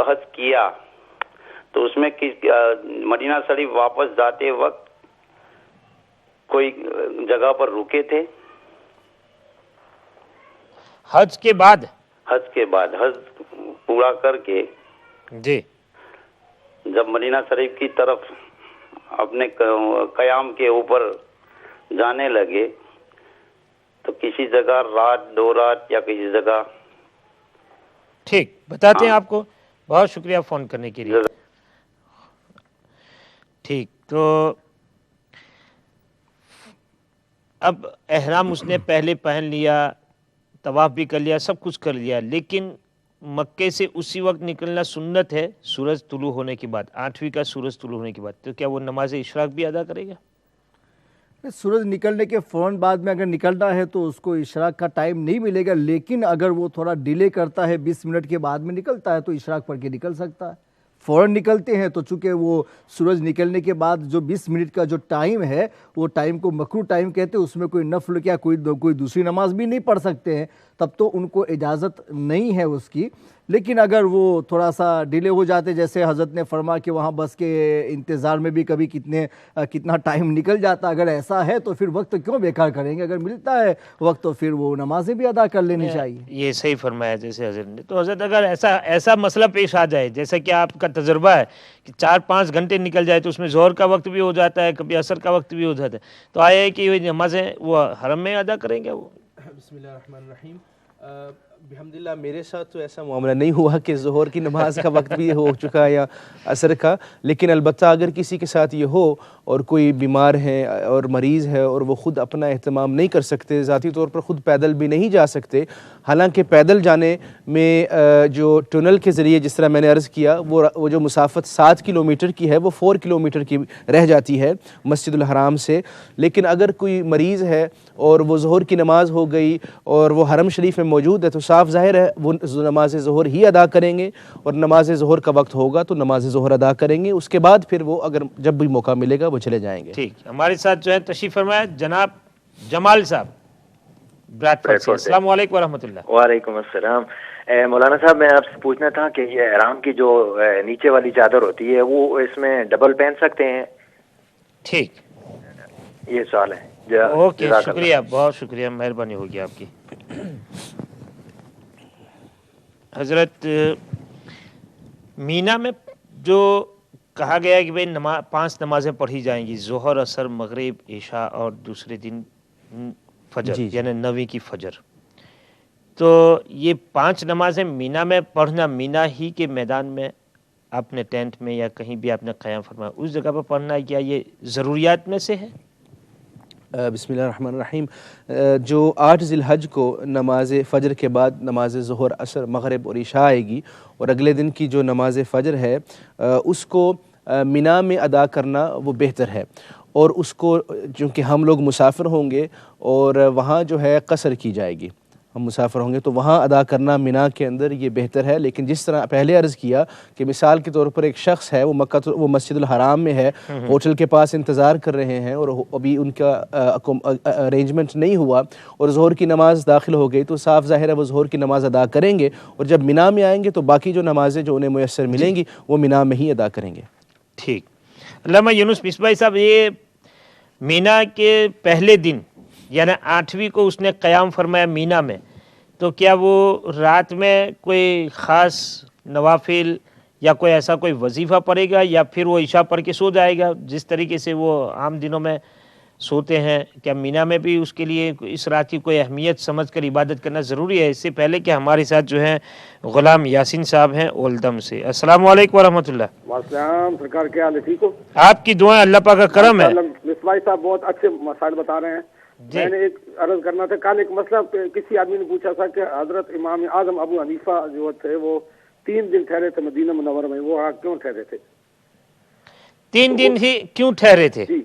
حج کیا تو اس میں مدینہ شریف واپس جاتے وقت کوئی جگہ پر رکے تھے؟ حج کے بعد حج پورا کر کے جی جب مدینہ شریف کی طرف اپنے قیام کے اوپر جانے لگے تو کسی جگہ رات 2 رات یا کسی جگہ؟ ٹھیک، بتاتے ہیں آپ کو. بہت شکریہ فون کرنے کے لیے. ٹھیک، تو اب احرام اس نے پہلے پہن لیا، طواف بھی کر لیا، سب کچھ کر لیا، لیکن مکے سے اسی وقت نکلنا سنت ہے سورج طلوع ہونے کے بعد، 8ویں کا سورج طلوع ہونے کے بعد. تو کیا وہ نماز اشراق بھی ادا کرے گا؟ سورج نکلنے کے فوراً بعد میں اگر نکلنا ہے تو اس کو اشراق کا ٹائم نہیں ملے گا، لیکن اگر وہ تھوڑا ڈیلے کرتا ہے، 20 منٹ کے بعد میں نکلتا ہے تو اشراق پڑھ کے نکل سکتا ہے. فوراً نکلتے ہیں تو چونکہ وہ سورج نکلنے کے بعد جو 20 منٹ کا جو ٹائم ہے وہ ٹائم کو مکروہ ٹائم کہتے ہیں، اس میں کوئی نفل کیا کوئی دوسری نماز بھی نہیں پڑھ سکتے ہیں، تب تو ان کو اجازت نہیں ہے اس کی. لیکن اگر وہ تھوڑا سا ڈیلے ہو جاتے، جیسے حضرت نے فرمایا کہ وہاں بس کے انتظار میں بھی کبھی کتنا ٹائم نکل جاتا، اگر ایسا ہے تو پھر وقت کیوں بیکار کریں گے؟ اگر ملتا ہے وقت تو پھر وہ نمازیں بھی ادا کر لینی چاہیے. یہ صحیح فرمایا جیسے حضرت نے. تو حضرت اگر ایسا مسئلہ پیش آ جائے جیسا کہ آپ کا تجربہ ہے کہ 4-5 گھنٹے نکل جائے تو اس میں ظہر کا وقت بھی ہو جاتا ہے، کبھی عصر کا وقت بھی ہو جاتا ہے، تو آیا ہے کہ وہ نمازیں وہ حرم میں ادا کریں گے؟ وہ بسم اللہ الرحمن الرحیم. الحمدللہ میرے ساتھ تو ایسا معاملہ نہیں ہوا کہ ظہر کی نماز کا وقت بھی ہو چکا یا عصر کا، لیکن البتہ اگر کسی کے ساتھ یہ ہو اور کوئی بیمار ہے اور مریض ہے اور وہ خود اپنا اہتمام نہیں کر سکتے، ذاتی طور پر خود پیدل بھی نہیں جا سکتے، حالانکہ پیدل جانے میں جو ٹنل کے ذریعے جس طرح میں نے عرض کیا وہ جو مسافت 7 کلومیٹر کی ہے وہ 4 کلومیٹر کی رہ جاتی ہے مسجد الحرام سے. لیکن اگر کوئی مریض ہے اور وہ ظہر کی نماز ہو گئی اور وہ حرم شریف میں موجود ہے تو صاف ظاہر ہے وہ نماز ظہر ہی ادا کریں گے، اور نماز ظہر کا وقت ہوگا تو نماز ظہر ادا کریں گے. اس کے بعد پھر وہ اگر جب بھی موقع ملے گا وہ چلے جائیں گے. ٹھیک، ہمارے ساتھ جو ہے تشریف فرمایا جناب جمال صاحب بریڈفورڈ سے. السلام علیکم ورحمۃ اللہ. وعلیکم السلام. مولانا صاحب میں آپ سے پوچھنا تھا کہ یہ احرام کی جو نیچے والی چادر ہوتی ہے وہ اس میں ڈبل پہن سکتے ہیں؟ ٹھیک، یہ سوال ہے. اوکے، شکریہ، بہت شکریہ، مہربانی ہوگی آپ کی. حضرت مینا میں جو کہا گیا ہے کہ بھئی 5 نمازیں پڑھی جائیں گی، ظہر، عصر، مغرب، عشاء اور دوسرے دن فجر، یعنی 9ویں کی فجر. تو یہ 5 نمازیں مینا میں پڑھنا، مینا ہی کے میدان میں آپ نے ٹینٹ میں یا کہیں بھی آپ نے قیام فرمایا اس جگہ پر پڑھنا، کیا یہ ضروریات میں سے ہے؟ بسم اللہ الرحمن الرحیم. جو 8 ذی الحج کو نماز فجر کے بعد نماز ظہر، عصر، مغرب اور عشاء آئے گی، اور اگلے دن کی جو نماز فجر ہے اس کو مینا میں ادا کرنا وہ بہتر ہے. اور اس کو چونکہ ہم لوگ مسافر ہوں گے اور وہاں جو ہے قصر کی جائے گی، ہم مسافر ہوں گے تو وہاں ادا کرنا مینا کے اندر یہ بہتر ہے. لیکن جس طرح پہلے عرض کیا کہ مثال کے طور پر ایک شخص ہے، وہ مسجد الحرام میں ہے، ہوٹل کے پاس انتظار کر رہے ہیں اور ابھی ان کا ارینجمنٹ نہیں ہوا اور ظہر کی نماز داخل ہو گئی، تو صاف ظاہر ہے وہ ظہر کی نماز ادا کریں گے، اور جب مینا میں آئیں گے تو باقی جو نمازیں جو انہیں میسر ملیں گی وہ مینا میں ہی ادا کریں گے. ٹھیک. علامہ یونس مصباحی صاحب، یہ مینا کے پہلے دن یعنی 8ویں کو اس نے قیام فرمایا مینا میں، تو کیا وہ رات میں کوئی خاص نوافل یا کوئی ایسا کوئی وظیفہ پڑے گا، یا پھر وہ عشاء پڑھ کے سو جائے گا جس طریقے سے وہ عام دنوں میں سوتے ہیں؟ کیا مینا میں بھی اس کے لیے اس رات کی کوئی اہمیت سمجھ کر عبادت کرنا ضروری ہے؟ اس سے پہلے کہ ہمارے ساتھ جو ہیں غلام یاسین صاحب ہیں اولدم سے. السلام علیکم ورحمۃ اللہ. وعلیکم سرکار، کیا حال ہے؟ ٹھیک ہو؟ آپ کی دعائیں، اللہ پاک کا کرم ہے. مصباحی صاحب بہت اچھے مسائل بتا رہے ہیں. میں نے ایک عرض کرنا تھا، کل ایک مسئلہ کسی آدمی نے پوچھا تھا کہ حضرت امام اعظم ابو حنیفہ جو تھے وہ 3 دن ٹھہرے تھے مدینہ منورہ میں، وہ کیوں ٹھہرے تھے؟ 3 دن ہی کیوں ٹھہرے تھے؟ جی،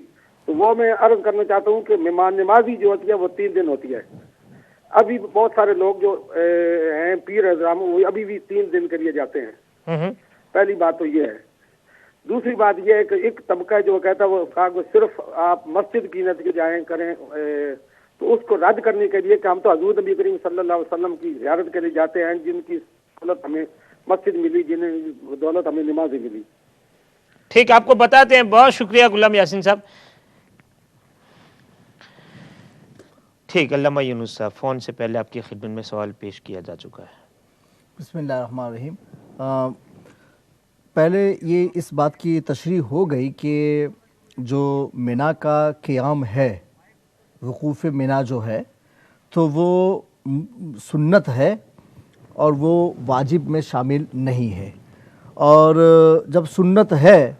تو وہ میں عرض کرنا چاہتا ہوں کہ مہمان نمازی جو ہوتی ہے وہ 3 دن ہوتی ہے. ابھی بہت سارے لوگ جو ہیں پیر حضرام، وہ ابھی بھی 3 دن کے لیے جاتے ہیں. پہلی بات تو یہ ہے. دوسری بات یہ ہے کہ ایک طبقہ جو کہتا ہے وہ صرف آپ مسجد کی نظر جائیں کریں، تو اس کو رد کرنے کے لیے کہ ہم تو حضور نبی کریم صلی اللہ علیہ وسلم کی زیارت کے لیے جاتے ہیں، جن کی دولت ہمیں مسجد ملی، جنہیں دولت ہمیں نمازیں ملی. ٹھیک، آپ کو بتاتے ہیں. بہت شکریہ غلام یاسین صاحب. ٹھیک، علامہ یونس صاحب، فون سے پہلے آپ کی خدمت میں سوال پیش کیا جا چکا ہے. بسم اللہ الرحمن الرحیم. پہلے یہ اس بات کی تشریح ہو گئی کہ جو مینا کا قیام ہے، وقوف مینا جو ہے، تو وہ سنت ہے اور وہ واجب میں شامل نہیں ہے. اور جب سنت ہے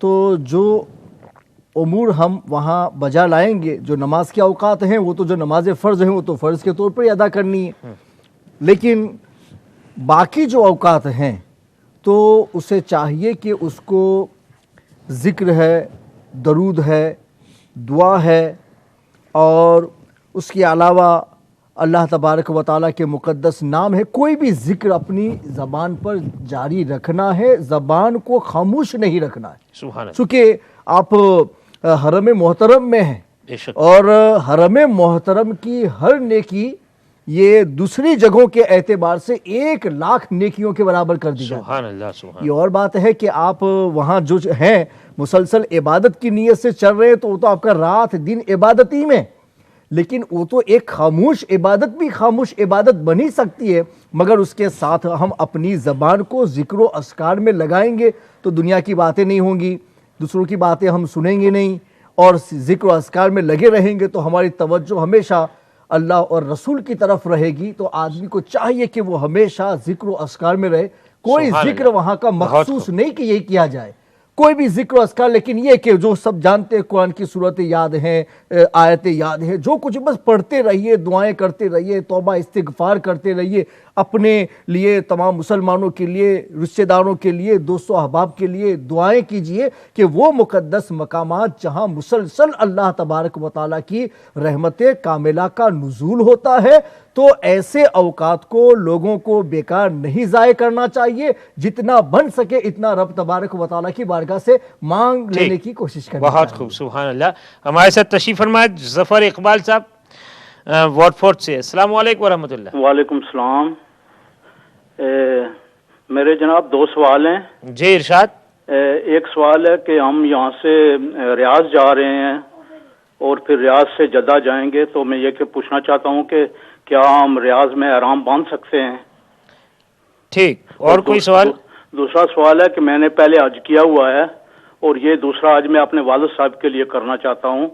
تو جو امور ہم وہاں بجا لائیں گے، جو نماز کے اوقات ہیں وہ تو جو نماز فرض ہیں وہ تو فرض کے طور پر ہی ادا کرنی ہے. لیکن باقی جو اوقات ہیں تو اسے چاہیے کہ اس کو ذکر ہے، درود ہے، دعا ہے، اور اس کے علاوہ اللہ تبارک و تعالیٰ کے مقدس نام ہے، کوئی بھی ذکر اپنی زبان پر جاری رکھنا ہے، زبان کو خاموش نہیں رکھنا ہے. سبحان اللہ. چونکہ آپ حرم محترم میں ہیں اور حرم محترم کی ہر نیکی یہ دوسری جگہوں کے اعتبار سے 1,00,000 نیکیوں کے برابر کر دی جاتی ہے. سبحان اللہ. سبحان. یہ اور بات ہے کہ آپ وہاں جو ہیں مسلسل عبادت کی نیت سے چل رہے ہیں تو وہ تو آپ کا رات دن عبادت ہی میں، لیکن وہ تو ایک خاموش عبادت بھی خاموش عبادت بن ہی سکتی ہے. مگر اس کے ساتھ ہم اپنی زبان کو ذکر و اذکار میں لگائیں گے تو دنیا کی باتیں نہیں ہوں گی، دوسروں کی باتیں ہم سنیں گے نہیں، اور ذکر و اذکار میں لگے رہیں گے تو ہماری توجہ ہمیشہ اللہ اور رسول کی طرف رہے گی. تو آدمی کو چاہیے کہ وہ ہمیشہ ذکر و اذکار میں رہے. کوئی ذکر وہاں کا مخصوص نہیں کہ یہی کیا جائے، کوئی بھی ذکر و اذکار، لیکن یہ کہ جو سب جانتے ہیں قرآن کی صورتیں یاد ہیں، آیتیں یاد ہیں، جو کچھ بس پڑھتے رہیے، دعائیں کرتے رہیے، توبہ استغفار کرتے رہیے، اپنے لیے، تمام مسلمانوں کے لیے، رشتہ داروں کے لیے، دوست و احباب کے لیے دعائیں کیجئے کہ وہ مقدس مقامات جہاں مسلسل اللہ تبارک و تعالیٰ کی رحمت کاملہ کا نزول ہوتا ہے، تو ایسے اوقات کو لوگوں کو بیکار نہیں ضائع کرنا چاہیے. جتنا بن سکے اتنا رب تبارک و تعالیٰ کی بارگاہ سے مانگ لینے کی کوشش کریں. بہت خوب. سبحان اللہ. ہمارے ساتھ تشریف فرمائے ظفر اقبال صاحب واٹ فورڈ سے. السلام علیکم ورحمۃ اللہ. وعلیکم السلام. میرے جناب 2 سوال ہیں. جی ارشاد. ایک سوال ہے کہ ہم یہاں سے ریاض جا رہے ہیں اور پھر ریاض سے جدہ جائیں گے، تو میں یہ کہ پوچھنا چاہتا ہوں کہ کیا ہم ریاض میں احرام باندھ سکتے ہیں؟ ٹھیک. اور کوئی سوال؟ دوسرا سوال ہے کہ میں نے پہلے حج کیا ہوا ہے اور یہ دوسرا حج میں اپنے والد صاحب کے لیے کرنا چاہتا ہوں،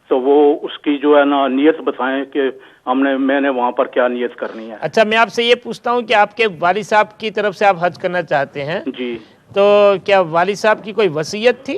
تو وہ اس کی جو ہے نا نیت بتائیں کہ میں نے وہاں پر کیا نیت کرنی ہے. اچھا، میں آپ سے یہ پوچھتا ہوں کہ آپ کے والد صاحب کی طرف سے آپ حج کرنا چاہتے ہیں. جی. تو کیا والد صاحب کی کوئی وصیت تھی؟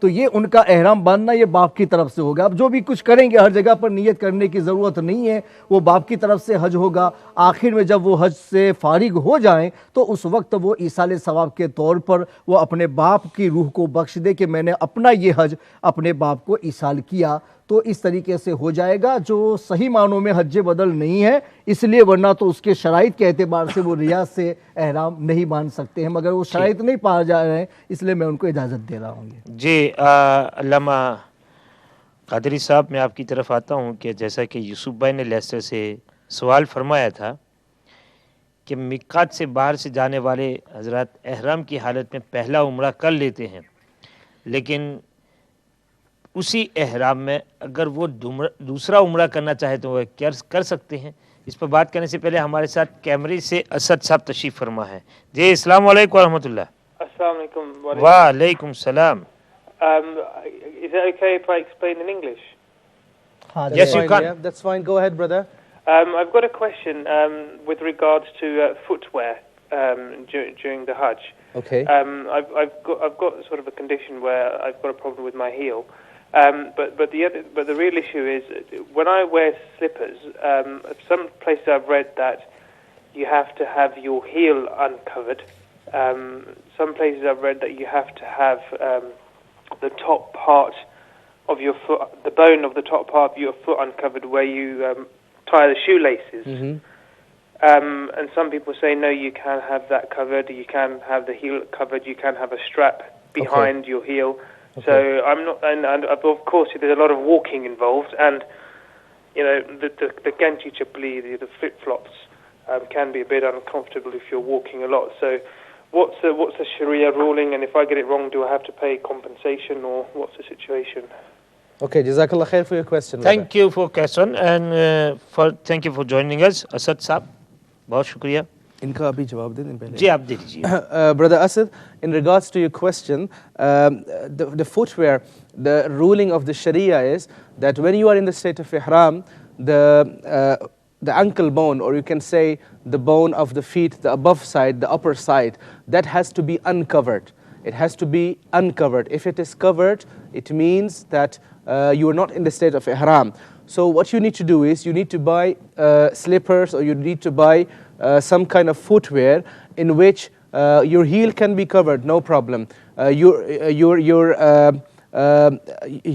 تو یہ ان کا احرام باندھنا یہ باپ کی طرف سے ہوگا. اب جو بھی کچھ کریں گے ہر جگہ پر نیت کرنے کی ضرورت نہیں ہے, وہ باپ کی طرف سے حج ہوگا. آخر میں جب وہ حج سے فارغ ہو جائیں تو اس وقت وہ ایصال ثواب کے طور پر وہ اپنے باپ کی روح کو بخش دے کہ میں نے اپنا یہ حج اپنے باپ کو ایصال کیا. تو اس طریقے سے ہو جائے گا, جو صحیح معنوں میں حج بدل نہیں ہے, اس لیے ورنہ تو اس کے شرائط کے اعتبار سے وہ ریاض سے احرام نہیں باندھ سکتے ہیں, مگر وہ شرائط نہیں پا جا رہے ہیں, اس لیے میں ان کو اجازت دے رہا ہوں. جی علامہ قادری صاحب, میں آپ کی طرف آتا ہوں کہ جیسا کہ یوسف بھائی نے لیسٹر سے سوال فرمایا تھا کہ میقات سے باہر سے جانے والے حضرات احرام کی حالت میں پہلا عمرہ کر لیتے ہیں, لیکن اسی احرام میں اگر وہ دوسرا عمرہ کرنا چاہے تو وہ کر سکتے ہیں. اس پر بات کرنے سے پہلے ہمارے ساتھ کیمری سے اسد صاحب تشریف فرما ہے. جی السلام علیکم ورحمۃ اللہ. السلام علیکم. وعلیکم السلام. Is it okay if I explain in English? Yes, you can. Yeah, that's fine. Go ahead, brother. I've got a question with regards to footwear during the Hajj. Okay. I've got sort of a condition where I've got a problem with my heel. But the real issue is when I wear slippers. Some places I've read that you have to have your heel uncovered. Some places I've read that you have to have the top part of your foot, the bone of the top part of your foot uncovered, where you tie the shoelaces. Mm-hmm. And some people say no, you can have that covered. You can have the heel covered. You can have a strap behind your heel. Okay. So I'm not, and of course there's a lot of walking involved, and you know the Genchi Chapli, the flip flops, can be a bit uncomfortable if you're walking a lot. So what's the Sharia ruling, and if I get it wrong, do I have to pay compensation, or what's the situation? Okay, Jazakallah khair for your question. Thank you for question and thank you for joining us, Asad Saab. بہت شکریہ. ان کا ابھی جواب دے دیں پہلے. جی آپ دے دیجیے. Brother Asad, in regards to your question, the footwear, the ruling of the Sharia is that when you are in the state of ihram, the ankle bone, or you can say the bone of the feet, the above side, the upper side, that has to be uncovered. It has to be uncovered. If it is covered, it means that you are not in the state of ihram. So what you need to do is you need to buy slippers, or you need to buy some kind of footwear in which your heel can be covered, no problem.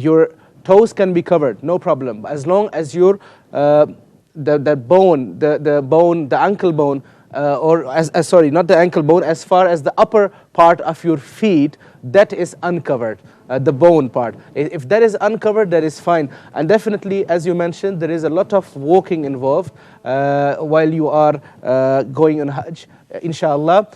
Your toes can be covered, no problem. As long as your the bone, the ankle bone, sorry, not the ankle bone, as far as the upper part of your feet, that is uncovered. The bone part. If that is uncovered, that is fine. And definitely, as you mentioned, there is a lot of walking involved while you are going on Hajj, inshallah.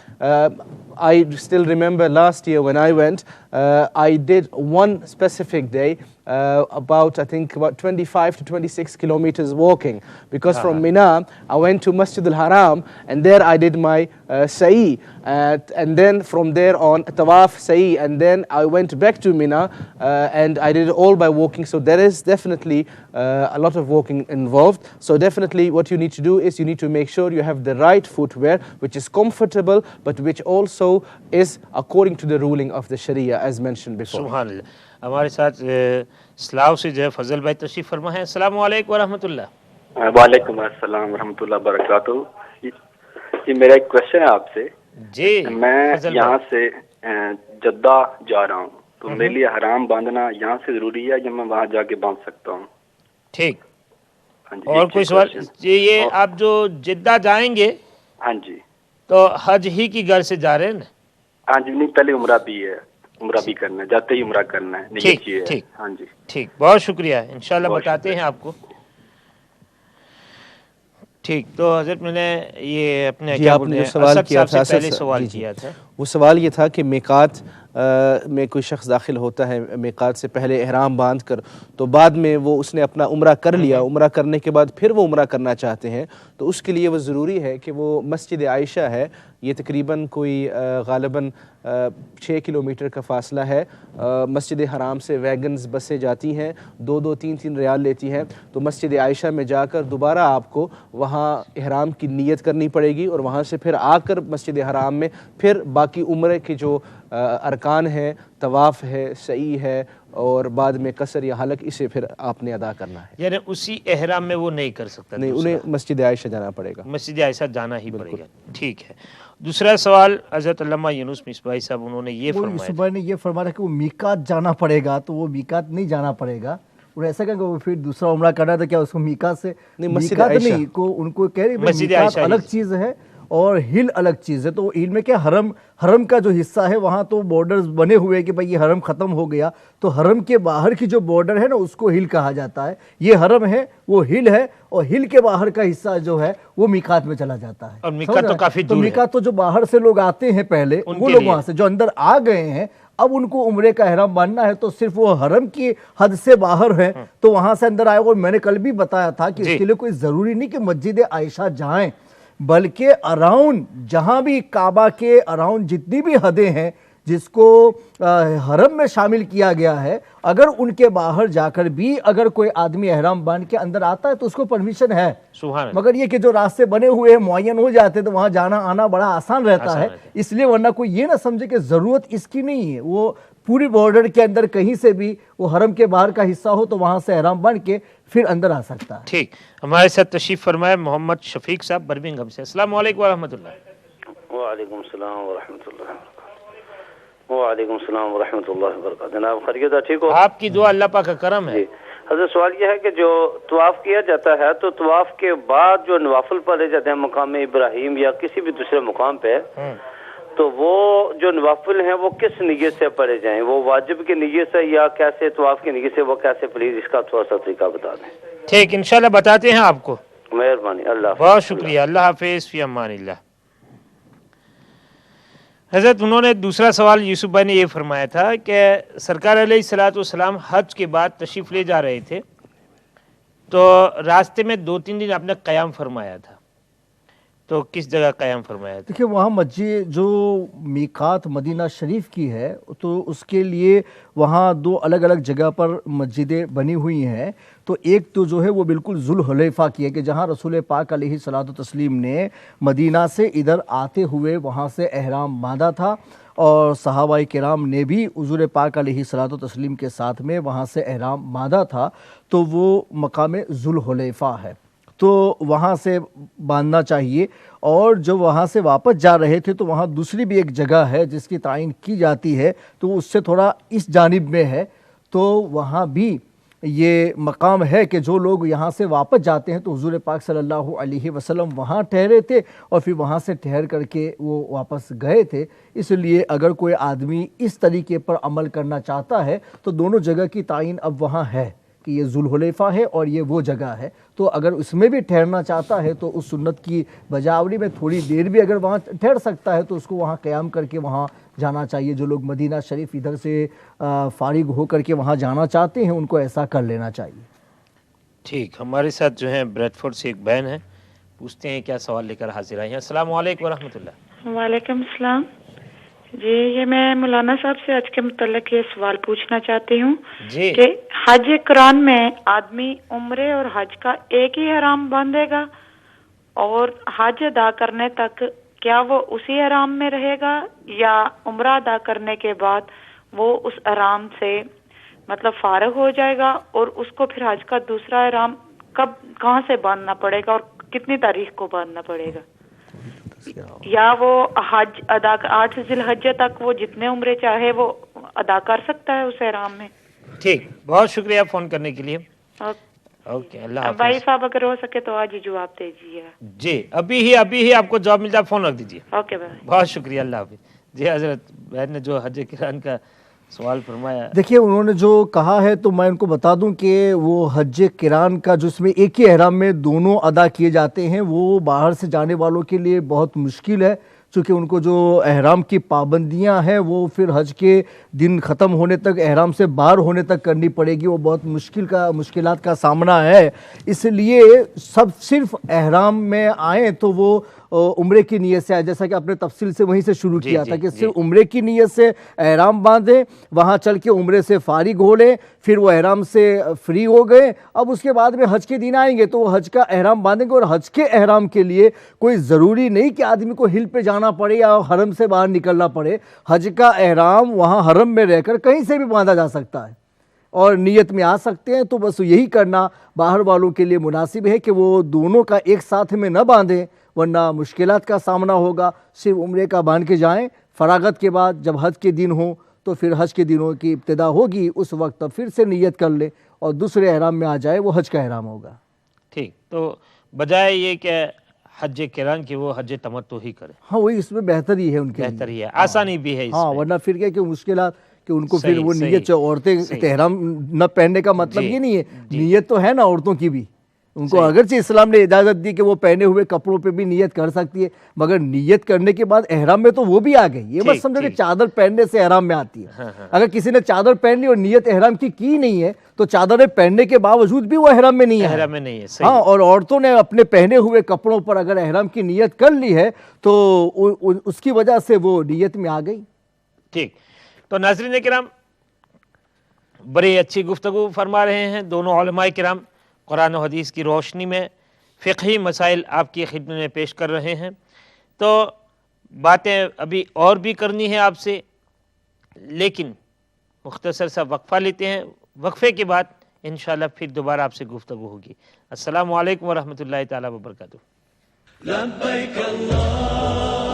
I still remember last year when I went, I did one specific day, about 25 to 26 kilometers walking, because from Mina I went to Masjid al-Haram, and there I did my sa'i, and then from there on tawaf, sa'i, and then I went back to Mina, and I did it all by walking. So there is definitely a lot of walking involved. So definitely what you need to do is you need to make sure you have the right footwear, which is comfortable, but which also is according to the ruling of the Sharia, as mentioned before. سبحان اللہ. ہمارے ساتھ اسلاؤ سے جو ہے فضل بھائی تشریف فرما ہے. السلام علیکم ورحمۃ اللہ. وعلیکم السلام ورحمۃ اللہ وبرکاتہ. جی میرا ایک کوشچن ہے آپ سے. جی میں یہاں سے جدہ جا رہا ہوں, تو میرے لیے حرام باندھنا یہاں سے ضروری ہے یا میں وہاں جا کے باندھ سکتا ہوں؟ ٹھیک. اور کوئی سوال؟ یہ آپ جو جدہ جائیں گے, ہاں جی, تو حج ہی کی گھر سے جا رہے ہیں نا؟ ہاں جی, نہیں پہلے عمرہ بھی ہے, عمرہ بھی کرنا ہے, جاتے ہی عمرہ کرنا ہے. ٹھیک ٹھیک. ہاں جی ٹھیک, بہت شکریہ. انشاءاللہ بتاتے ہیں آپ کو. ٹھیک. تو حضرت میں نے یہ اپنے جی آپ نے سوال کیا تھا, پہلے سوال کیا تھا, وہ سوال یہ تھا کہ میقات میں کوئی شخص داخل ہوتا ہے میقات سے پہلے احرام باندھ کر, تو بعد میں وہ اس نے اپنا عمرہ کر لیا, عمرہ کرنے کے بعد پھر وہ عمرہ کرنا چاہتے ہیں, تو اس کے لیے وہ ضروری ہے کہ وہ مسجد عائشہ ہے یہ تقریباً کوئی غالباً 6 کلومیٹر کا فاصلہ ہے. مسجد حرام سے ویگنز بسیں جاتی ہیں, 2-2 3-3 ریال لیتی ہیں. تو مسجد عائشہ میں جا کر دوبارہ آپ کو وہاں احرام کی نیت کرنی پڑے گی, اور وہاں سے پھر آ کر مسجد حرام میں پھر باقی عمرے کے جو ارکان ہیں, طواف ہے, سعی ہے, اور بعد میں قصر یا حلق, اسے پھر آپ نے ادا کرنا ہے. یعنی اسی احرام میں وہ نہیں کر سکتا؟ نہیں, انہیں مسجد عائشہ جانا پڑے گا. مسجد عائشہ جانا ہی پڑے گا. ٹھیک ہے. دوسرا سوال حضرت علامہ یونس مصباحی صاحب, انہوں نے یہ فرمایا کہ وہ میقات جانا پڑے گا, تو وہ میقات نہیں جانا پڑے گا. اور ایسا کہ وہ پھر دوسرا عمرہ کرنا تھا, کیا اس کو میقات سے میقات نہیں کو ان کو کہہ رہی میقات الگ چیز ہے اور ہل الگ چیز ہے. تو ہل میں کیا حرم کا جو حصہ ہے وہاں تو بارڈرز بنے ہوئے کہ بھئی یہ حرم ختم ہو گیا, تو حرم کے باہر کی جو بارڈر ہے نا اس کو ہل کہا جاتا ہے. یہ حرم ہے وہ ہل ہے, اور ہل کے باہر کا حصہ جو ہے وہ میقات میں چلا جاتا ہے. اور میقات تو کافی دور ہے. میقات تو جو باہر سے لوگ آتے ہیں پہلے, وہ لوگ وہاں سے جو اندر آ گئے ہیں اب ان کو عمرے کا احرام باندھنا ہے, تو صرف وہ حرم کی حد سے باہر ہے تو وہاں سے اندر آئے. اور میں نے کل بھی بتایا تھا کہ اس کے لیے کوئی ضروری نہیں کہ مسجد عائشہ جائیں, بلکہ اراؤنڈ جہاں بھی کعبہ کے اراؤنڈ جتنی بھی حدیں ہیں جس کو حرم میں شامل کیا گیا ہے, اگر ان کے باہر جا کر بھی اگر کوئی آدمی احرام باندھ کے اندر آتا ہے تو اس کو پرمیشن ہے. مگر یہ کہ جو راستے بنے ہوئے ہیں معین ہو جاتے تو وہاں جانا آنا بڑا آسان رہتا ہے, اس لیے ورنہ کوئی یہ نہ سمجھے کہ ضرورت اس کی نہیں ہے. وہ پوری بارڈر کے اندر کہیں سے بھی وہ حرم کے باہر کا حصہ ہو تو وہاں سے احرام باندھ کے پھر اندر آ سکتا ہے. ٹھیک. ہمارے ساتھ تشریف فرمائے محمد شفیق صاحب برمنگھم سے. السلام علیکم ورحمۃ اللہ. وعلیکم السلام ورحمۃ اللہ. وعلیکم السلام ورحمۃ اللہ وبرکاتہ. جناب خیریت ہے؟ ٹھیک ہو؟ آپ کی دعا, اللہ پاک کا کرم ہے. حضرت سوال یہ ہے کہ جو طواف کیا جاتا ہے تو طواف کے بعد جو نوافل پڑھے جاتے ہیں مقام ابراہیم یا کسی بھی دوسرے مقام پہ, تو وہ جو نوافل ہیں وہ کس نیت سے پڑھے جائیں؟ وہ واجب کی نیت سے یا کیسے طواف کی نیت سے, وہ کیسے؟ پلیز اس کا تھوڑا سا طریقہ بتا دیں. ٹھیک, انشاءاللہ بتاتے ہیں آپ کو. مہربانی. اللہ بہت شکریہ. اللہ حافظ. فی امان اللہ. حضرت انہوں نے دوسرا سوال یوسف بھائی نے یہ فرمایا تھا کہ سرکار علیہ الصلوۃ والسلام حج کے بعد تشریف لے جا رہے تھے, تو راستے میں 2-3 دن آپ نے قیام فرمایا تھا, تو کس جگہ قیام فرمایا تھا؟ دیکھیں وہاں مسجد جو میقات مدینہ شریف کی ہے تو اس کے لیے وہاں 2 الگ الگ جگہ پر مسجدیں بنی ہوئی ہیں. تو ایک تو جو ہے وہ بالکل ذوالحلیفہ کی ہے کہ جہاں رسول پاک علیہ الصلوۃ والتسلیم نے مدینہ سے ادھر آتے ہوئے وہاں سے احرام باندھا تھا, اور صحابہ کرام نے بھی حضور پاک علیہ الصلوۃ والتسلیم کے ساتھ میں وہاں سے احرام باندھا تھا. تو وہ مقام ذوالحلیفہ ہے, تو وہاں سے باندھنا چاہیے. اور جو وہاں سے واپس جا رہے تھے تو وہاں دوسری بھی ایک جگہ ہے جس کی تعین کی جاتی ہے, تو اس سے تھوڑا اس جانب میں ہے. تو وہاں بھی یہ مقام ہے کہ جو لوگ یہاں سے واپس جاتے ہیں تو حضور پاک صلی اللہ علیہ وسلم وہاں ٹھہرے تھے اور پھر وہاں سے ٹھہر کر کے وہ واپس گئے تھے. اس لیے اگر کوئی آدمی اس طریقے پر عمل کرنا چاہتا ہے تو دونوں جگہ کی تعین اب وہاں ہے کہ یہ ذوالحلیفہ ہے اور یہ وہ جگہ ہے. تو اگر اس میں بھی ٹھہرنا چاہتا ہے تو اس سنت کی بجاوری میں تھوڑی دیر بھی اگر وہاں ٹھہر سکتا ہے تو اس کو وہاں قیام کر کے وہاں جانا چاہیے. جو لوگ مدینہ شریف ادھر سے فارغ ہو کر کے وہاں جانا چاہتے ہیں ان کو ایسا کر لینا چاہیے. ٹھیک. ہمارے ساتھ جو ہیں بریڈ فورڈ سے ایک بہن ہے, پوچھتے ہیں کیا سوال لے کر حاضر آئی ہیں. السلام علیکم ورحمۃ اللہ. وعلیکم السلام. جی یہ میں مولانا صاحب سے حج کے متعلق یہ سوال پوچھنا چاہتی ہوں کہ حج قرآن میں آدمی عمرے اور حج کا ایک ہی احرام باندھے گا, اور حج ادا کرنے تک کیا وہ اسی احرام میں رہے گا, یا عمرہ ادا کرنے کے بعد وہ اس احرام سے مطلب فارغ ہو جائے گا, اور اس کو پھر حج کا دوسرا احرام کہاں سے باندھنا پڑے گا اور کتنی تاریخ کو باندھنا پڑے گا, یا وہ حج ادا 8 ذی الحجہ تک وہ جتنے عمرے چاہے وہ ادا کر سکتا ہے اس احرام میں؟ ٹھیک, بہت شکریہ فون کرنے کے لیے. اوکے, اللہ حافظ. بھائی صاحب اگر ہو سکے تو آج ہی جواب دیجیے. جی ابھی ہی آپ کو جواب مل جائے, فون رکھ دیجیے. اوکے بھائی, بہت شکریہ, اللہ حافظ. جی حضرت بہن نے جو حج قرآن کا سوال فرمایا, دیکھیے انہوں نے جو کہا ہے تو میں ان کو بتا دوں کہ وہ حج قرآن کا جس میں ایک ہی احرام میں دونوں ادا کیے جاتے ہیں وہ باہر سے جانے والوں کے لیے بہت مشکل ہے, چونکہ ان کو جو احرام کی پابندیاں ہیں وہ پھر حج کے دن ختم ہونے تک احرام سے باہر ہونے تک کرنی پڑے گی, وہ بہت مشکلات کا سامنا ہے. اس لیے سب صرف احرام میں آئیں تو وہ عمرے کی نیت سے آئے, جیسا کہ آپ نے تفصیل سے وہیں سے شروع کیا تھا کہ صرف عمرے کی نیت سے احرام باندھیں, وہاں چل کے عمرے سے فارغ ہو لیں, پھر وہ احرام سے فری ہو گئے, اب اس کے بعد میں حج کے دن آئیں گے تو وہ حج کا احرام باندھیں گے. اور حج کے احرام کے لیے کوئی ضروری نہیں کہ آدمی کو ہل پہ جانا پڑے یا حرم سے باہر نکلنا پڑے. حج کا احرام وہاں حرم میں رہ کر کہیں سے بھی باندھا جا سکتا ہے اور نیت میں آ سکتے ہیں. تو بس یہی کرنا باہر والوں کے لیے مناسب ہے کہ وہ دونوں کا ایک ساتھ میں نہ باندھیں, ورنہ مشکلات کا سامنا ہوگا. صرف عمرے کا باندھ کے جائیں, فراغت کے بعد جب حج کے دن ہوں تو پھر حج کے دنوں کی ابتدا ہوگی, اس وقت پھر سے نیت کر لیں اور دوسرے احرام میں آ جائے, وہ حج کا احرام ہوگا. ٹھیک, تو بجائے یہ کہ حج قران کی وہ حج تمتع ہی کرے. ہاں وہی اس میں بہتر ہی ہے ان کے لیے, بہتر ہی ہے, آسانی بھی ہے اس ہاں, میں. ورنہ پھر کیا کہ مشکلات کہ ان کو پھر وہ نیت, عورتیں احرام نہ پہننے کا مطلب یہ نہیں ہے, نیت تو ہے نا عورتوں کی بھی, ان کو اگرچہ اسلام نے اجازت دی کہ وہ پہنے ہوئے کپڑوں پہ بھی نیت کر سکتی ہے, مگر نیت کرنے کے بعد احرام میں تو وہ بھی آ گئی. یہ مت سمجھو کہ چادر پہننے سے احرام میں آتی ہے. اگر کسی نے چادر پہن لی اور نیت احرام کی نہیں ہے تو چادریں پہننے کے باوجود بھی وہ احرام میں نہیں ہے. احرام میں نہیں ہے. ہاں, اور عورتوں نے اپنے پہنے ہوئے کپڑوں پر اگر احرام کی نیت کر لی ہے تو اس کی وجہ سے وہ نیت میں آ گئی. ٹھیک, تو ناظرین کرام بڑی اچھی گفتگو فرما رہے ہیں دونوں علماء کرام, قرآن و حدیث کی روشنی میں فقہی مسائل آپ کی خدمت میں پیش کر رہے ہیں. تو باتیں ابھی اور بھی کرنی ہے آپ سے, لیکن مختصر سا وقفہ لیتے ہیں. وقفے کے بعد انشاءاللہ پھر دوبارہ آپ سے گفتگو ہوگی. السلام علیکم ورحمۃ اللہ تعالیٰ وبرکاتہ. لبیک اللہ